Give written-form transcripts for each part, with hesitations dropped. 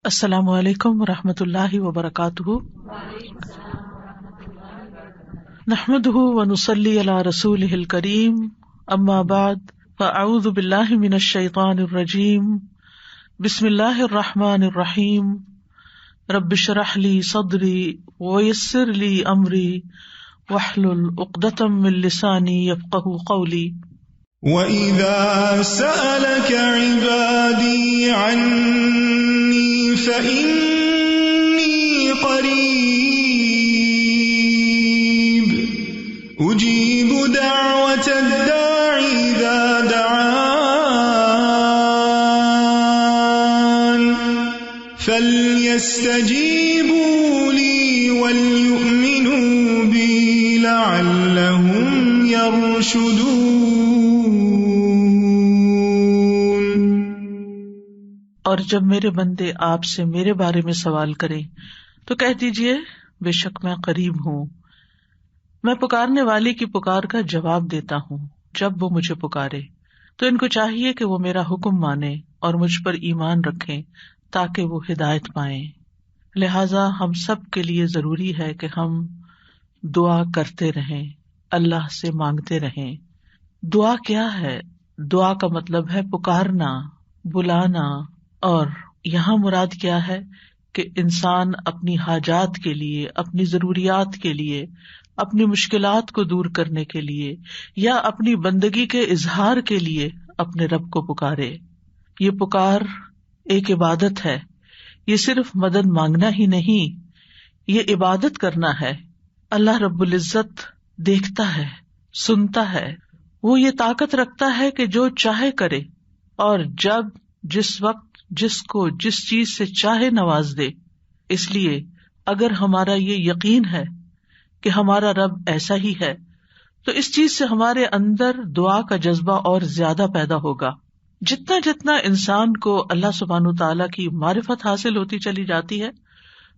السلام علیکم ورحمۃ اللہ وبرکاتہ، نحمده ونصلی علی رسولہ الکریم، اما بعد فاعوذ باللہ من الشیطان الرجیم، بسم اللہ الرحمن الرحیم، رب اشرح لی صدری ویسر لی امری واحلل عقدۃ من لسانی یفقہوا قولی۔ وَإِذَا سَأَلَكَ عِبَادِي عَنِّي فَإِنِّي قَرِيبٌ أُجِيبُ دَعْوَةَ الدَّاعِ إِذَا دَعَانِ فَلْيَسْتَجِيبُوا لِي وَلْيُؤْمِنُوا بِي لَعَلَّهُمْ يَرْشُدُونَ۔ اور جب میرے بندے آپ سے میرے بارے میں سوال کریں تو کہہ دیجئے بے شک میں قریب ہوں، میں پکارنے والی کی پکار کا جواب دیتا ہوں جب وہ مجھے پکارے۔ تو ان کو چاہیے کہ وہ میرا حکم مانیں اور مجھ پر ایمان رکھیں تاکہ وہ ہدایت پائیں۔ لہذا ہم سب کے لیے ضروری ہے کہ ہم دعا کرتے رہیں، اللہ سے مانگتے رہیں۔ دعا کیا ہے؟ دعا کا مطلب ہے پکارنا، بلانا، اور یہاں مراد کیا ہے کہ انسان اپنی حاجات کے لیے، اپنی ضروریات کے لیے، اپنی مشکلات کو دور کرنے کے لیے یا اپنی بندگی کے اظہار کے لیے اپنے رب کو پکارے۔ یہ پکار ایک عبادت ہے، یہ صرف مدد مانگنا ہی نہیں، یہ عبادت کرنا ہے۔ اللہ رب العزت دیکھتا ہے، سنتا ہے، وہ یہ طاقت رکھتا ہے کہ جو چاہے کرے اور جب، جس وقت، جس کو جس چیز سے چاہے نواز دے۔ اس لیے اگر ہمارا یہ یقین ہے کہ ہمارا رب ایسا ہی ہے تو اس چیز سے ہمارے اندر دعا کا جذبہ اور زیادہ پیدا ہوگا۔ جتنا جتنا انسان کو اللہ سبحانہ تعالیٰ کی معرفت حاصل ہوتی چلی جاتی ہے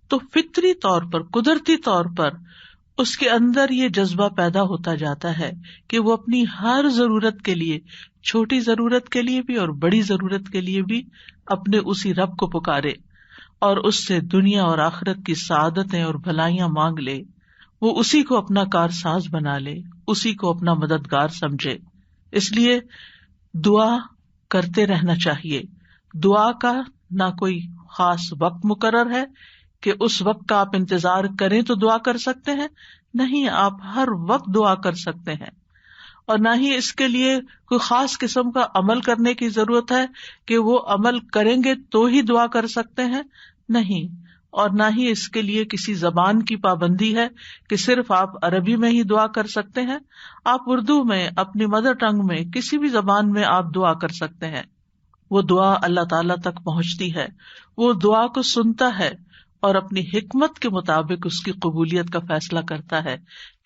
تو فطری طور پر، قدرتی طور پر اس کے اندر یہ جذبہ پیدا ہوتا جاتا ہے کہ وہ اپنی ہر ضرورت کے لیے، چھوٹی ضرورت کے لیے بھی اور بڑی ضرورت کے لیے بھی اپنے اسی رب کو پکارے اور اس سے دنیا اور آخرت کی سعادتیں اور بھلائیاں مانگ لے۔ وہ اسی کو اپنا کارساز بنا لے، اسی کو اپنا مددگار سمجھے۔ اس لیے دعا کرتے رہنا چاہیے۔ دعا کا نہ کوئی خاص وقت مقرر ہے کہ اس وقت کا آپ انتظار کریں تو دعا کر سکتے ہیں، نہیں، آپ ہر وقت دعا کر سکتے ہیں۔ اور نہ ہی اس کے لیے کوئی خاص قسم کا عمل کرنے کی ضرورت ہے کہ وہ عمل کریں گے تو ہی دعا کر سکتے ہیں، نہیں۔ اور نہ ہی اس کے لیے کسی زبان کی پابندی ہے کہ صرف آپ عربی میں ہی دعا کر سکتے ہیں۔ آپ اردو میں، اپنی مدر ٹنگ میں، کسی بھی زبان میں آپ دعا کر سکتے ہیں۔ وہ دعا اللہ تعالیٰ تک پہنچتی ہے، وہ دعا کو سنتا ہے اور اپنی حکمت کے مطابق اس کی قبولیت کا فیصلہ کرتا ہے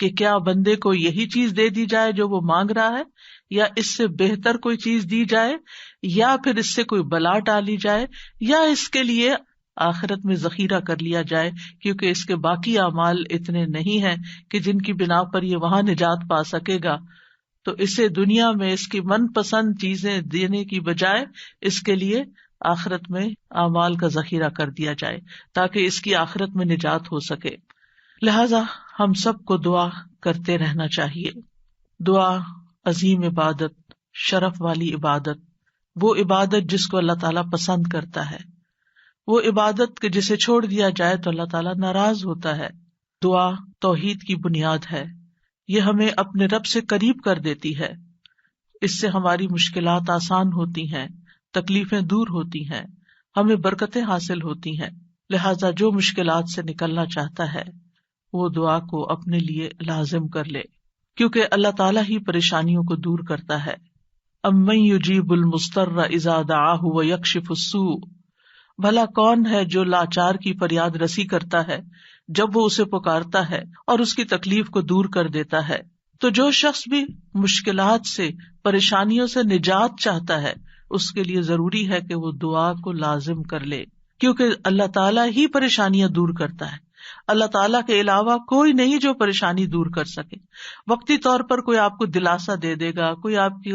کہ کیا بندے کو یہی چیز دے دی جائے جو وہ مانگ رہا ہے، یا اس سے بہتر کوئی چیز دی جائے، یا پھر اس سے کوئی بلا ٹالی جائے، یا اس کے لیے آخرت میں ذخیرہ کر لیا جائے، کیونکہ اس کے باقی اعمال اتنے نہیں ہیں کہ جن کی بنا پر یہ وہاں نجات پا سکے گا۔ تو اسے دنیا میں اس کی من پسند چیزیں دینے کی بجائے اس کے لیے آخرت میں اعمال کا ذخیرہ کر دیا جائے تاکہ اس کی آخرت میں نجات ہو سکے۔ لہذا ہم سب کو دعا کرتے رہنا چاہیے۔ دعا عظیم عبادت، شرف والی عبادت، وہ عبادت جس کو اللہ تعالیٰ پسند کرتا ہے، وہ عبادت کہ جسے چھوڑ دیا جائے تو اللہ تعالیٰ ناراض ہوتا ہے۔ دعا توحید کی بنیاد ہے، یہ ہمیں اپنے رب سے قریب کر دیتی ہے، اس سے ہماری مشکلات آسان ہوتی ہیں، تکلیفیں دور ہوتی ہیں، ہمیں برکتیں حاصل ہوتی ہیں۔ لہذا جو مشکلات سے نکلنا چاہتا ہے وہ دعا کو اپنے لیے لازم کر لے، کیونکہ اللہ تعالیٰ ہی پریشانیوں کو دور کرتا ہے۔ امن یجیب المضطر اذا دعاہ ویکشف السوء، بھلا کون ہے جو لاچار کی فریاد رسی کرتا ہے جب وہ اسے پکارتا ہے اور اس کی تکلیف کو دور کر دیتا ہے۔ تو جو شخص بھی مشکلات سے، پریشانیوں سے نجات چاہتا ہے اس کے لیے ضروری ہے کہ وہ دعا کو لازم کر لے، کیونکہ اللہ تعالیٰ ہی پریشانیاں دور کرتا ہے۔ اللہ تعالیٰ کے علاوہ کوئی نہیں جو پریشانی دور کر سکے۔ وقتی طور پر کوئی آپ کو دلاسا دے دے گا، کوئی آپ کی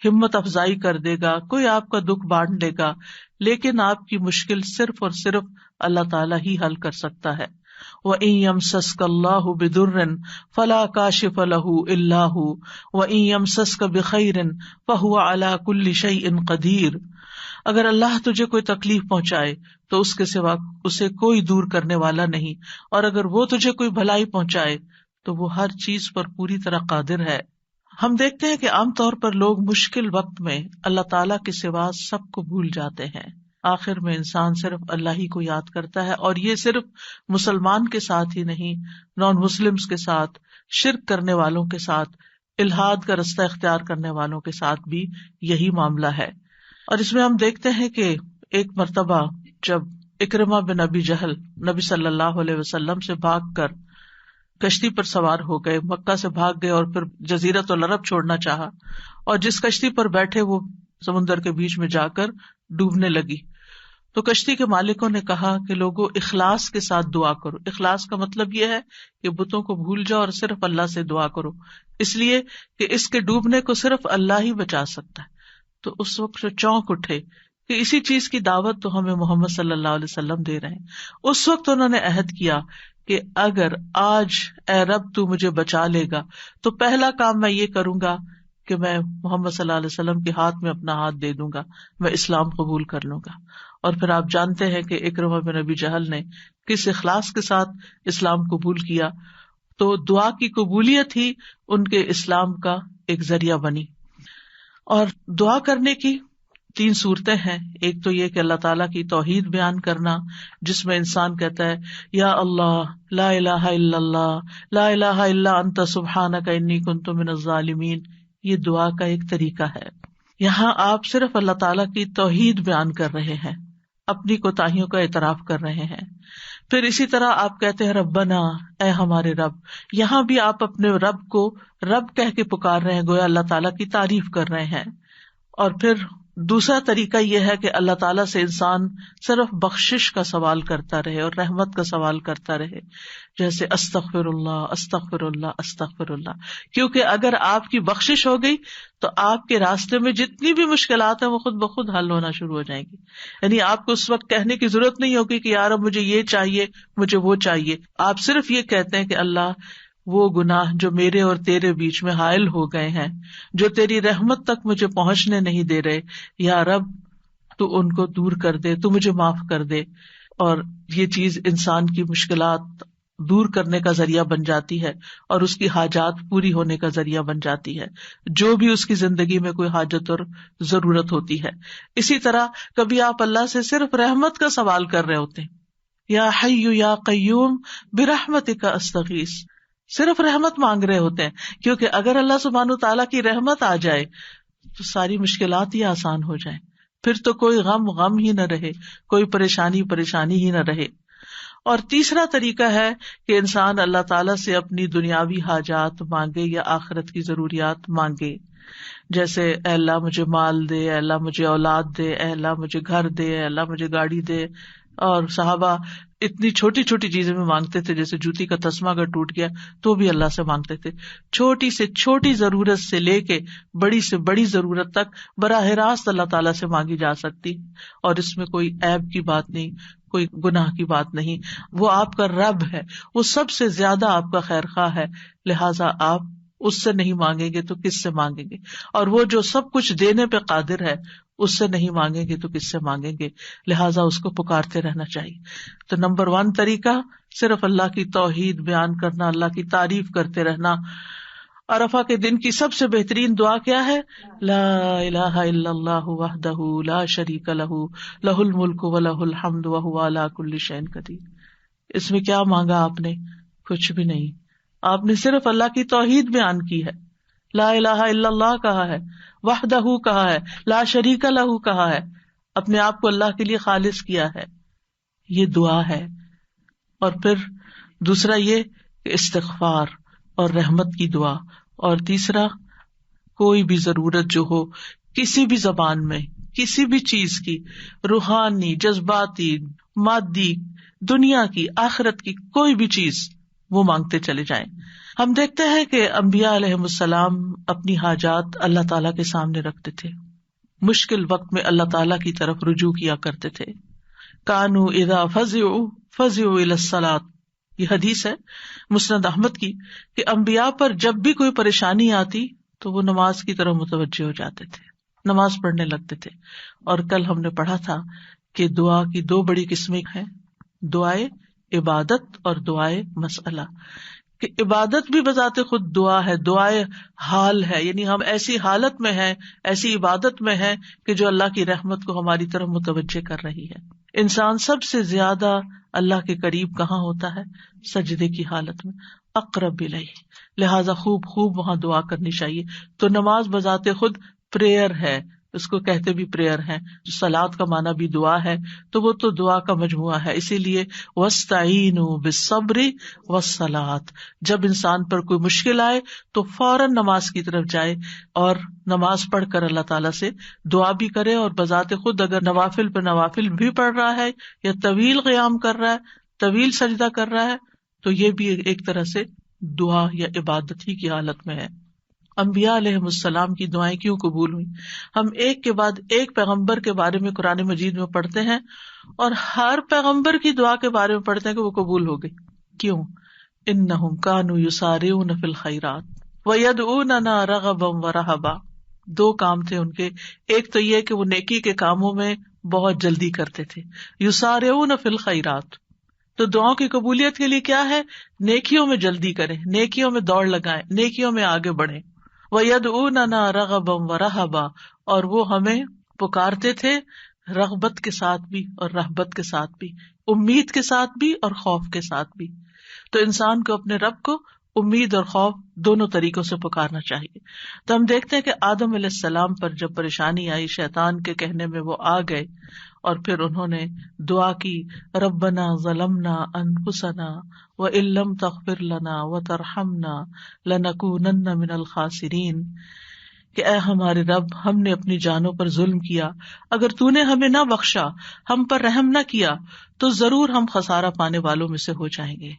ہمت افزائی کر دے گا، کوئی آپ کا دکھ بانٹ لے گا، لیکن آپ کی مشکل صرف اور صرف اللہ تعالیٰ ہی حل کر سکتا ہے. وَإِن يَمْسَسْكَ اللَّهُ بِضُرٍّ فَلَا كَاشِفَ لَهُ إِلَّا هُوَ وَإِن يَمْسَسْكَ بِخَيْرٍ فَهُوَ عَلَى كُلِّ شَيْءٍ قَدِيرٌ. اگر اللہ تجھے کوئی تکلیف پہنچائے تو اس کے سوا اسے کوئی دور کرنے والا نہیں، اور اگر وہ تجھے کوئی بھلائی پہنچائے تو وہ ہر چیز پر پوری طرح قادر ہے. ہم دیکھتے ہیں کہ عام طور پر لوگ مشکل وقت میں اللہ تعالیٰ کے سوا سب کو بھول جاتے ہیں. آخر میں انسان صرف اللہ ہی کو یاد کرتا ہے، اور یہ صرف مسلمان کے ساتھ ہی نہیں، نان مسلمز کے ساتھ، شرک کرنے والوں کے ساتھ، الحاد کا رستہ اختیار کرنے والوں کے ساتھ بھی یہی معاملہ ہے. اور اس میں ہم دیکھتے ہیں کہ ایک مرتبہ جب اکرمہ بن ابی جہل نبی صلی اللہ علیہ وسلم سے بھاگ کر کشتی پر سوار ہو گئے، مکہ سے بھاگ گئے اور پھر جزیرۃ العرب چھوڑنا چاہا، اور جس کشتی پر بیٹھے وہ سمندر کے بیچ میں جا کر ڈوبنے لگی. تو کشتی کے مالکوں نے کہا کہ لوگوں اخلاص کے ساتھ دعا کرو. اخلاص کا مطلب یہ ہے کہ بتوں کو بھول جاؤ اور صرف اللہ سے دعا کرو، اس لیے کہ اس کے ڈوبنے کو صرف اللہ ہی بچا سکتا ہے. تو اس وقت جو چونک اٹھے کہ اسی چیز کی دعوت تو ہمیں محمد صلی اللہ علیہ وسلم دے رہے ہیں. اس وقت انہوں نے عہد کیا کہ اگر آج اے رب تو مجھے بچا لے گا تو پہلا کام میں یہ کروں گا کہ میں محمد صلی اللہ علیہ وسلم کے ہاتھ میں اپنا ہاتھ دے دوں گا، میں اسلام قبول کر لوں گا. اور پھر آپ جانتے ہیں کہ اکرمہ بن ابی جہل نے کس اخلاص کے ساتھ اسلام قبول کیا. تو دعا کی قبولیت ہی ان کے اسلام کا ایک ذریعہ بنی. اور دعا کرنے کی 3 صورتیں ہیں. ایک تو یہ کہ اللہ تعالیٰ کی توحید بیان کرنا، جس میں انسان کہتا ہے یا اللہ لا الہ الا اللہ لا الہ الا انت سبحانک انی کنت من الظالمین. یہ دعا کا ایک طریقہ ہے. یہاں آپ صرف اللہ تعالیٰ کی توحید بیان کر رہے ہیں، اپنی کوتاہیوں کا اعتراف کر رہے ہیں. پھر اسی طرح آپ کہتے ہیں ربنا، اے ہمارے رب. یہاں بھی آپ اپنے رب کو رب کہہ کے پکار رہے ہیں، گویا اللہ تعالیٰ کی تعریف کر رہے ہیں. اور پھر دوسرا طریقہ یہ ہے کہ اللہ تعالیٰ سے انسان صرف بخشش کا سوال کرتا رہے اور رحمت کا سوال کرتا رہے، جیسے استغفر اللہ استغفر اللہ استغفر اللہ. کیونکہ اگر آپ کی بخشش ہو گئی تو آپ کے راستے میں جتنی بھی مشکلات ہیں وہ خود بخود حل ہونا شروع ہو جائیں گی. یعنی آپ کو اس وقت کہنے کی ضرورت نہیں ہوگی کہ یار اب مجھے یہ چاہیے مجھے وہ چاہیے. آپ صرف یہ کہتے ہیں کہ اللہ وہ گناہ جو میرے اور تیرے بیچ میں حائل ہو گئے ہیں، جو تیری رحمت تک مجھے پہنچنے نہیں دے رہے، یا رب تو ان کو دور کر دے، تو مجھے معاف کر دے. اور یہ چیز انسان کی مشکلات دور کرنے کا ذریعہ بن جاتی ہے اور اس کی حاجات پوری ہونے کا ذریعہ بن جاتی ہے، جو بھی اس کی زندگی میں کوئی حاجت اور ضرورت ہوتی ہے. اسی طرح کبھی آپ اللہ سے صرف رحمت کا سوال کر رہے ہوتے ہیں، یا حی یا قیوم برحمتک استغیث، صرف رحمت مانگ رہے ہوتے ہیں. کیونکہ اگر اللہ سبحانہ تعالیٰ کی رحمت آ جائے تو ساری مشکلات ہی آسان ہو جائیں، پھر تو کوئی غم ہی نہ رہے، کوئی پریشانی ہی نہ رہے. اور تیسرا طریقہ ہے کہ انسان اللہ تعالیٰ سے اپنی دنیاوی حاجات مانگے یا آخرت کی ضروریات مانگے، جیسے اے اللہ مجھے مال دے، اے اللہ مجھے اولاد دے، اے اللہ مجھے گھر دے، اے اللہ مجھے گاڑی دے. اور صحابہ اتنی چھوٹی چھوٹی چیزیں بھی مانگتے تھے، جیسے جوتی کا تسمہ اگر ٹوٹ گیا تو بھی اللہ سے مانگتے تھے. چھوٹی سے چھوٹی ضرورت سے لے کے بڑی سے بڑی ضرورت تک براہ راست اللہ تعالیٰ سے مانگی جا سکتی، اور اس میں کوئی عیب کی بات نہیں، کوئی گناہ کی بات نہیں. وہ آپ کا رب ہے، وہ سب سے زیادہ آپ کا خیر خواہ ہے، لہٰذا آپ اس سے نہیں مانگیں گے تو کس سے مانگیں گے؟ اور وہ جو سب کچھ دینے پہ قادر ہے اس سے نہیں مانگیں گے تو کس سے مانگیں گے؟ لہٰذا اس کو پکارتے رہنا چاہیے. تو نمبر 1 طریقہ صرف اللہ کی توحید بیان کرنا، اللہ کی تعریف کرتے رہنا. عرفہ کے دن کی سب سے بہترین دعا کیا ہے؟ لا الہ الا اللہ وحدہ لا شریک لہ لہ الملک ولہ الحمد وہو علی کل شیء قدیر. اس میں کیا مانگا آپ نے؟ کچھ بھی نہیں. آپ نے صرف اللہ کی توحید بیان کی ہے، لا الہ الا اللہ کہا ہے، وحدہ کہا ہے، لا شریک لہ کہا ہے، اپنے آپ کو اللہ کے لیے خالص کیا ہے. یہ دعا ہے. اور پھر دوسرا یہ کہ استغفار اور رحمت کی دعا. اور تیسرا کوئی بھی ضرورت جو ہو کسی بھی زبان میں، کسی بھی چیز کی، روحانی، جذباتی، مادی، دنیا کی، آخرت کی، کوئی بھی چیز وہ مانگتے چلے جائیں. ہم دیکھتے ہیں کہ انبیاء علیہم السلام اپنی حاجات اللہ تعالیٰ کے سامنے رکھتے تھے. مشکل وقت میں اللہ تعالیٰ کی طرف رجوع کیا کرتے تھے. کانوا اذا فزعوا الى الصلاۃ، یہ حدیث ہے مسند احمد کی کہ انبیاء پر جب بھی کوئی پریشانی آتی تو وہ نماز کی طرف متوجہ ہو جاتے تھے، نماز پڑھنے لگتے تھے. اور کل ہم نے پڑھا تھا کہ دعا کی دو بڑی قسمیں ہیں، دعائے عبادت اور دعائے مسئلہ. کہ عبادت بھی بذات خود دعا ہے، دعائے حال ہے، یعنی ہم ایسی حالت میں ہیں، ایسی عبادت میں ہیں کہ جو اللہ کی رحمت کو ہماری طرف متوجہ کر رہی ہے. انسان سب سے زیادہ اللہ کے قریب کہاں ہوتا ہے؟ سجدے کی حالت میں، اقرب الیہ. لہذا خوب خوب وہاں دعا کرنی چاہیے. تو نماز بذات خود پریئر ہے، اس کو کہتے بھی پریئر ہے. صلاۃ کا معنی بھی دعا ہے، تو وہ تو دعا کا مجموعہ ہے. اسی لیے وَاسْتَعِینُوا بِالصَّبْرِ وَالصَّلَاةِ، جب انسان پر کوئی مشکل آئے تو فوراً نماز کی طرف جائے اور نماز پڑھ کر اللہ تعالیٰ سے دعا بھی کرے. اور بذات خود اگر نوافل پہ نوافل بھی پڑھ رہا ہے یا طویل قیام کر رہا ہے، طویل سجدہ کر رہا ہے، تو یہ بھی ایک طرح سے دعا یا عبادت ہی کی حالت میں ہے. انبیاء علیہ السلام کی دعائیں کیوں قبول ہوئی؟ ہم ایک کے بعد ایک پیغمبر کے بارے میں قرآن مجید میں پڑھتے ہیں اور ہر پیغمبر کی دعا کے بارے میں پڑھتے ہیں کہ وہ قبول ہو گئی. کیوں؟ انہم کانوا یسارعون فی الخیرات ویدعوننا رغبا ورہبا. دو کام تھے ان کے، ایک تو یہ کہ وہ نیکی کے کاموں میں بہت جلدی کرتے تھے. یسارعون فی الخیرات، تو دعاؤں کی قبولیت کے لیے کیا ہے؟ نیکیوں میں جلدی کریں، نیکیوں میں دوڑ لگائیں، نیکیوں میں آگے بڑھیں. وَيَدْعُونَنَا رَغَبًا وَرَهَبًا، اور وہ ہمیں پکارتے تھے رغبت کے ساتھ بھی اور رہبت کے ساتھ بھی، امید کے ساتھ بھی اور خوف کے ساتھ بھی. تو انسان کو اپنے رب کو امید اور خوف دونوں طریقوں سے پکارنا چاہیے. تو ہم دیکھتے ہیں کہ آدم علیہ السلام پر جب پریشانی آئی، شیطان کے کہنے میں وہ آ گئے اور پھر انہوں نے دعا کی، ربنا ظلمنا انفسنا وان لم تغفر لنا وترحمنا لنکونن من الخاسرین، کہ اے ہمارے رب، ہم نے اپنی جانوں پر ظلم کیا، اگر تو نے ہمیں نہ بخشا، ہم پر رحم نہ کیا، تو ضرور ہم خسارہ پانے والوں میں سے ہو جائیں گے.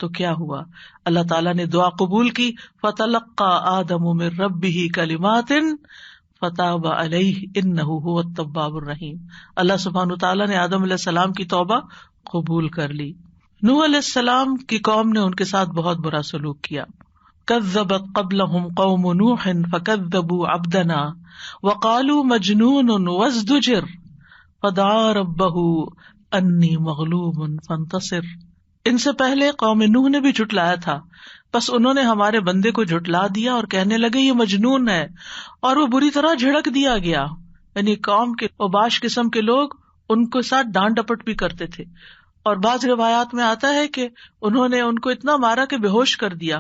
تو کیا ہوا؟ اللہ تعالیٰ نے دعا قبول کی. فتلقى آدم من ربه کلمات فتاب علیہ انہ هو التواب الرحیم. اللہ سبحانہ تعالیٰ نے آدم علیہ السلام کی توبہ قبول کر لی. نوح علیہ السلام کی قوم نے ان کے ساتھ بہت برا سلوک کیا. کذبت قبلہم قوم نوح فکذبوا عبدنا وقالوا مجنون وازدجر فدعا ربہ انی مغلوب فانتصر. ان سے پہلے قوم نوح نے بھی جھٹلایا تھا، بس انہوں نے ہمارے بندے کو جھٹلا دیا اور کہنے لگے یہ مجنون ہے، اور وہ بری طرح جھڑک دیا گیا. یعنی قوم کے اوباش قسم کے لوگ ان کے ساتھ ڈانٹ ڈپٹ بھی کرتے تھے. اور بعض روایات میں آتا ہے کہ انہوں نے ان کو اتنا مارا کہ بے ہوش کر دیا.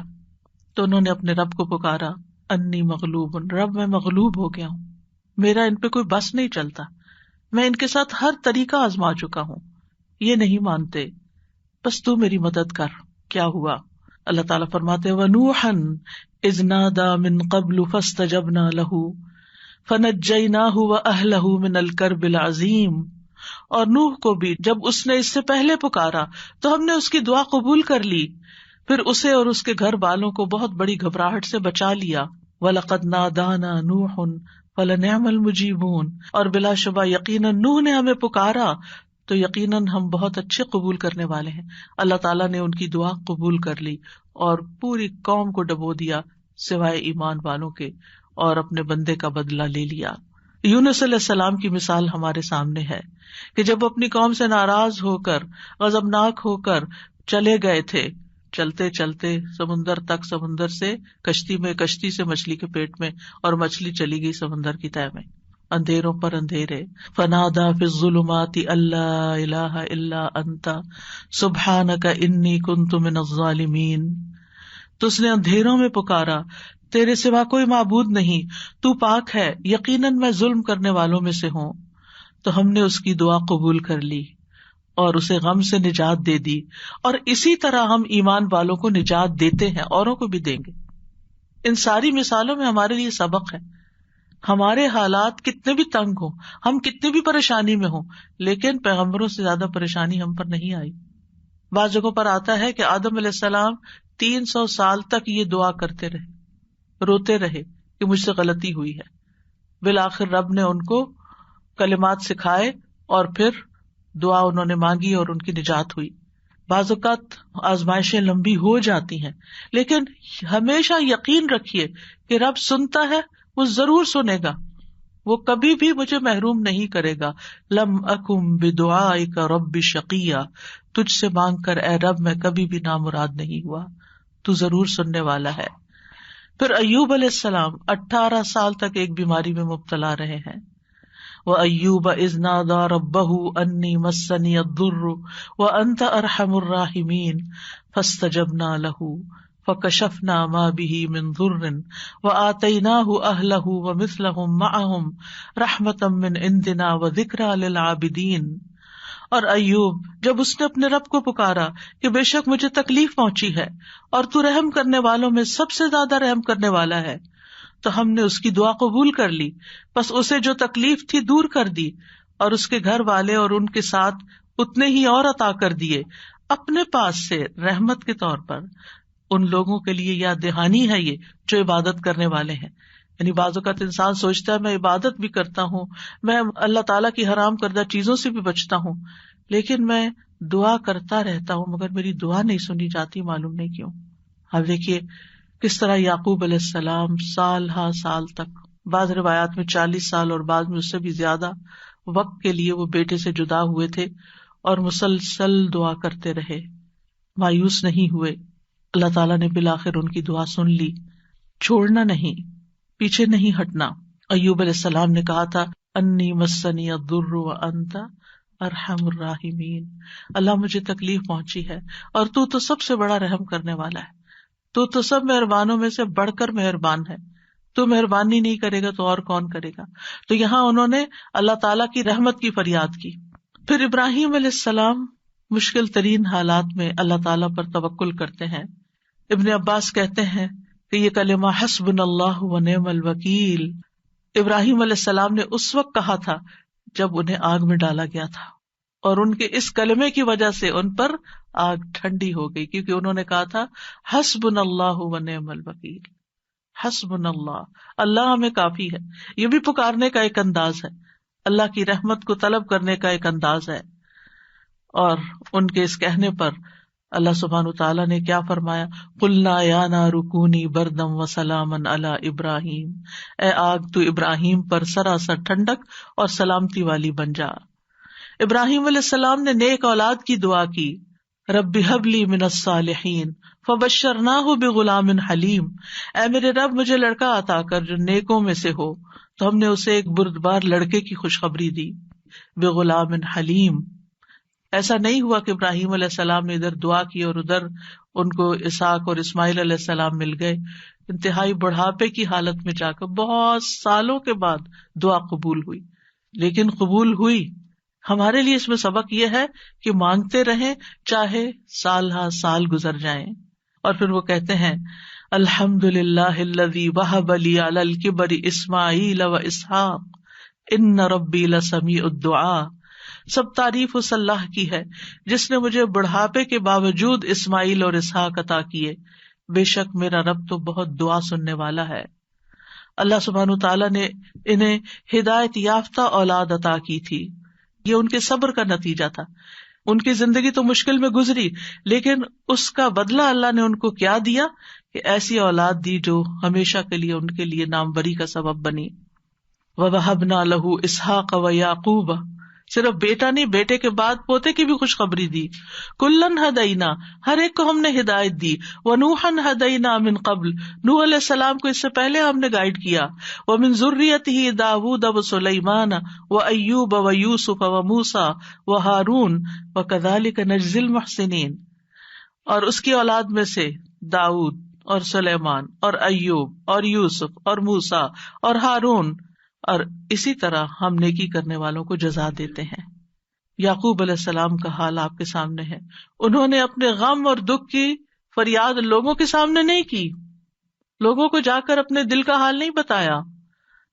تو انہوں نے اپنے رب کو پکارا، انی مغلوب، رب میں مغلوب ہو گیا ہوں، میرا ان پہ کوئی بس نہیں چلتا، میں ان کے ساتھ ہر طریقہ آزما چکا ہوں، یہ نہیں مانتے، بس تو میری مدد کر. کیا ہوا؟ اللہ تعالیٰ فرماتے وَنُوحًا إِذْ نَادَى مِن قَبْلُ فَاسْتَجَبْنَا لَهُ فَنَجَّيْنَاهُ وَأَهْلَهُ مِنَ الْكَرْبِ الْعَظِيمِ. اور نوح کو بھی جب اس نے اس سے پہلے پکارا تو ہم نے اس کی دعا قبول کر لی، پھر اسے اور اس کے گھر والوں کو بہت بڑی گھبراہٹ سے بچا لیا. وَلَقَدْ نَادَانَا نُوحٌ فَلَنِعْمَ الْمُجِيبُونَ، اور بلا شبہ یقیناً نوح نے ہمیں پکارا تو یقیناً ہم بہت اچھے قبول کرنے والے ہیں. اللہ تعالیٰ نے ان کی دعا قبول کر لی اور پوری قوم کو ڈبو دیا سوائے ایمان والوں کے، اور اپنے بندے کا بدلہ لے لیا. یونس علیہ السلام کی مثال ہمارے سامنے ہے کہ جب اپنی قوم سے ناراض ہو کر، غضبناک ہو کر چلے گئے تھے، چلتے چلتے سمندر تک، سمندر سے کشتی میں، کشتی سے مچھلی کے پیٹ میں، اور مچھلی چلی گئی سمندر کی تہہ میں، اندھیروں پر اندھیرے. فنادا فی الظلمات الا الہ الا انت سبحانک انی کنت من الظالمین. تو اس نے اندھیروں میں پکارا، تیرے سوا کوئی معبود نہیں، تو پاک ہے، یقیناً میں ظلم کرنے والوں میں سے ہوں. تو ہم نے اس کی دعا قبول کر لی اور اسے غم سے نجات دے دی، اور اسی طرح ہم ایمان والوں کو نجات دیتے ہیں، اوروں کو بھی دیں گے. ان ساری مثالوں میں ہمارے لیے سبق ہے. ہمارے حالات کتنے بھی تنگ ہوں، ہم کتنی بھی پریشانی میں ہوں، لیکن پیغمبروں سے زیادہ پریشانی ہم پر نہیں آئی. بعض جگہوں پر آتا ہے کہ آدم علیہ السلام 300 سال تک یہ دعا کرتے رہے، روتے رہے کہ مجھ سے غلطی ہوئی ہے. بالآخر رب نے ان کو کلمات سکھائے اور پھر دعا انہوں نے مانگی اور ان کی نجات ہوئی. بعض اوقات آزمائشیں لمبی ہو جاتی ہیں، لیکن ہمیشہ یقین رکھیے کہ رب سنتا ہے، وہ ضرور سنے گا، وہ کبھی بھی مجھے محروم نہیں کرے گا. لم اکم بدعائک رب شقیہ، تجھ سے مانگ کر اے رب میں کبھی بھی نامراد نہیں ہوا، تو ضرور سننے والا ہے. پھر ایوب علیہ السلام 18 سال تک ایک بیماری میں مبتلا رہے ہیں. وَأَيُّوبَ إِذْ نَادَى رَبَّهُ أَنِّي مَسَّنِيَ الضُّرُّ وَأَنْتَ أَرْحَمُ الرَّاحِمِينَ فَاسْتَجَبْنَا لَهُ فَكَشَفْنَا مَا بِهِ مِنْ ضُرٍّ وَآتَيْنَاهُ أَهْلَهُ وَمِثْلَهُمْ مَعَهُمْ رَحْمَةً مِّنْ عِنْدِنَا وَذِكْرَىٰ لِلْعَابِدِينَ. اور ایوب جب اس نے اپنے رب کو پکارا کہ بے شک مجھے تکلیف پہنچی ہے اور تو رحم کرنے والوں میں سب سے زیادہ رحم کرنے والا ہے، تو ہم نے اس کی دعا قبول کر لی، بس اسے جو تکلیف تھی دور کر دی اور اس کے گھر والے اور ان کے ساتھ اتنے ہی اور عطا کر دیے اپنے پاس سے رحمت کے طور پر. ان لوگوں کے لیے یاد دہانی ہے یہ جو عبادت کرنے والے ہیں. یعنی بعض اوقات انسان سوچتا ہے میں عبادت بھی کرتا ہوں، میں اللہ تعالیٰ کی حرام کردہ چیزوں سے بھی بچتا ہوں، لیکن میں دعا کرتا رہتا ہوں مگر میری دعا نہیں سنی جاتی، معلوم نہیں کیوں. اب دیکھیے کس طرح یعقوب علیہ السلام سال ہا سال تک، بعض روایات میں 40 سال اور بعض میں اس سے بھی زیادہ وقت کے لیے وہ بیٹے سے جدا ہوئے تھے اور مسلسل دعا کرتے رہے، مایوس نہیں ہوئے. اللہ تعالیٰ نے بالآخر ان کی دعا سن لی. چھوڑنا نہیں، پیچھے نہیں ہٹنا. ایوب علیہ السلام نے کہا تھا انی مسنی الضر وانت ارحم الراحمین، اللہ مجھے تکلیف پہنچی ہے اور تو سب سے بڑا رحم کرنے والا ہے، تو سب مہربانوں میں سے بڑھ کر مہربان ہے، تو مہربانی نہیں کرے گا تو اور کون کرے گا. تو یہاں انہوں نے اللہ تعالیٰ کی رحمت کی فریاد کی. پھر ابراہیم علیہ السلام مشکل ترین حالات میں اللہ تعالیٰ پر توکل کرتے ہیں. ابن عباس کہتے ہیں کہ یہ کلمہ حسبنا اللہ و نعم الوکیل ابراہیم علیہ السلام نے اس وقت کہا تھا جب انہیں آگ میں ڈالا گیا تھا، اور ان کے اس کلمے کی وجہ سے ان پر آگ ٹھنڈی ہو گئی، کیونکہ انہوں نے کہا تھا حسبنا اللہ و نعم الوکیل، حسبنا اللہ، اللہ ہمیں کافی ہے. یہ بھی پکارنے کا ایک انداز ہے، اللہ کی رحمت کو طلب کرنے کا ایک انداز ہے. اور ان کے اس کہنے پر اللہ سبحانہ وتعالیٰ نے کیا فرمایا، قلنا یا نار کونی بردم وسلاما علی ابراہیم، اے آگ تو ابراہیم پر سراسر ٹھنڈک اور سلامتی والی بن جا. ابراہیم علیہ السلام نے نیک اولاد کی دعا کی، رب ہب لی من الصالحین فبشرناہ بغلام حلیم، اے میرے رب مجھے لڑکا عطا کر جو نیکوں میں سے ہو، تو ہم نے اسے ایک بردبار لڑکے کی خوشخبری دی. بغلام حلیم، ایسا نہیں ہوا کہ ابراہیم علیہ السلام نے ادھر دعا کی اور ادھر ان کو اسحاق اور اسماعیل علیہ السلام مل گئے. انتہائی بڑھاپے کی حالت میں جا کر بہت سالوں کے بعد دعا قبول ہوئی، لیکن قبول ہوئی. ہمارے لیے اس میں سبق یہ ہے کہ مانگتے رہیں چاہے سال ہا سال گزر جائیں. اور پھر وہ کہتے ہیں الحمدللہ الذی وہب لی علی الکبر اسماعیل و اسحاق ان ربی لسمیع الدعاء. سب تعریف اس اللہ کی ہے جس نے مجھے بڑھاپے کے باوجود اسماعیل اور اسحاق عطا کیے، بے شک میرا رب تو بہت دعا سننے والا ہے. اللہ سبحانہ تعالیٰ نے انہیں ہدایت یافتہ اولاد عطا کی تھی. یہ ان کے صبر کا نتیجہ تھا. ان کی زندگی تو مشکل میں گزری، لیکن اس کا بدلہ اللہ نے ان کو کیا دیا کہ ایسی اولاد دی جو ہمیشہ کے لیے ان کے لیے ناموری کا سبب بنی. وَوَهَبْنَا لَهُ إِسْحَاقَ وَيَعْقُوبَ، صرف بیٹا نہیں، بیٹے کے بعد پوتے کی بھی خوشخبری دی. کلن ہدینا، ہر ایک کو ہم نے ہدایت دی. ونوحا ہدینا من قبل، نوح علیہ السلام کو اس سے پہلے ہم نے گائیڈ کیا. ومن ذریتہ داؤد وسلیمان وایوب ویوسف وموسیٰ وہارون وکذلک نجزی المحسنین، اور اس کی اولاد میں سے داؤد اور سلیمان اور ایوب اور یوسف اور موسیٰ اور ہارون، اور اسی طرح ہم نیکی کرنے والوں کو جزا دیتے ہیں. یعقوب علیہ السلام کا حال آپ کے سامنے ہے. انہوں نے اپنے غم اور دکھ کی فریاد لوگوں کے سامنے نہیں کی، لوگوں کو جا کر اپنے دل کا حال نہیں بتایا.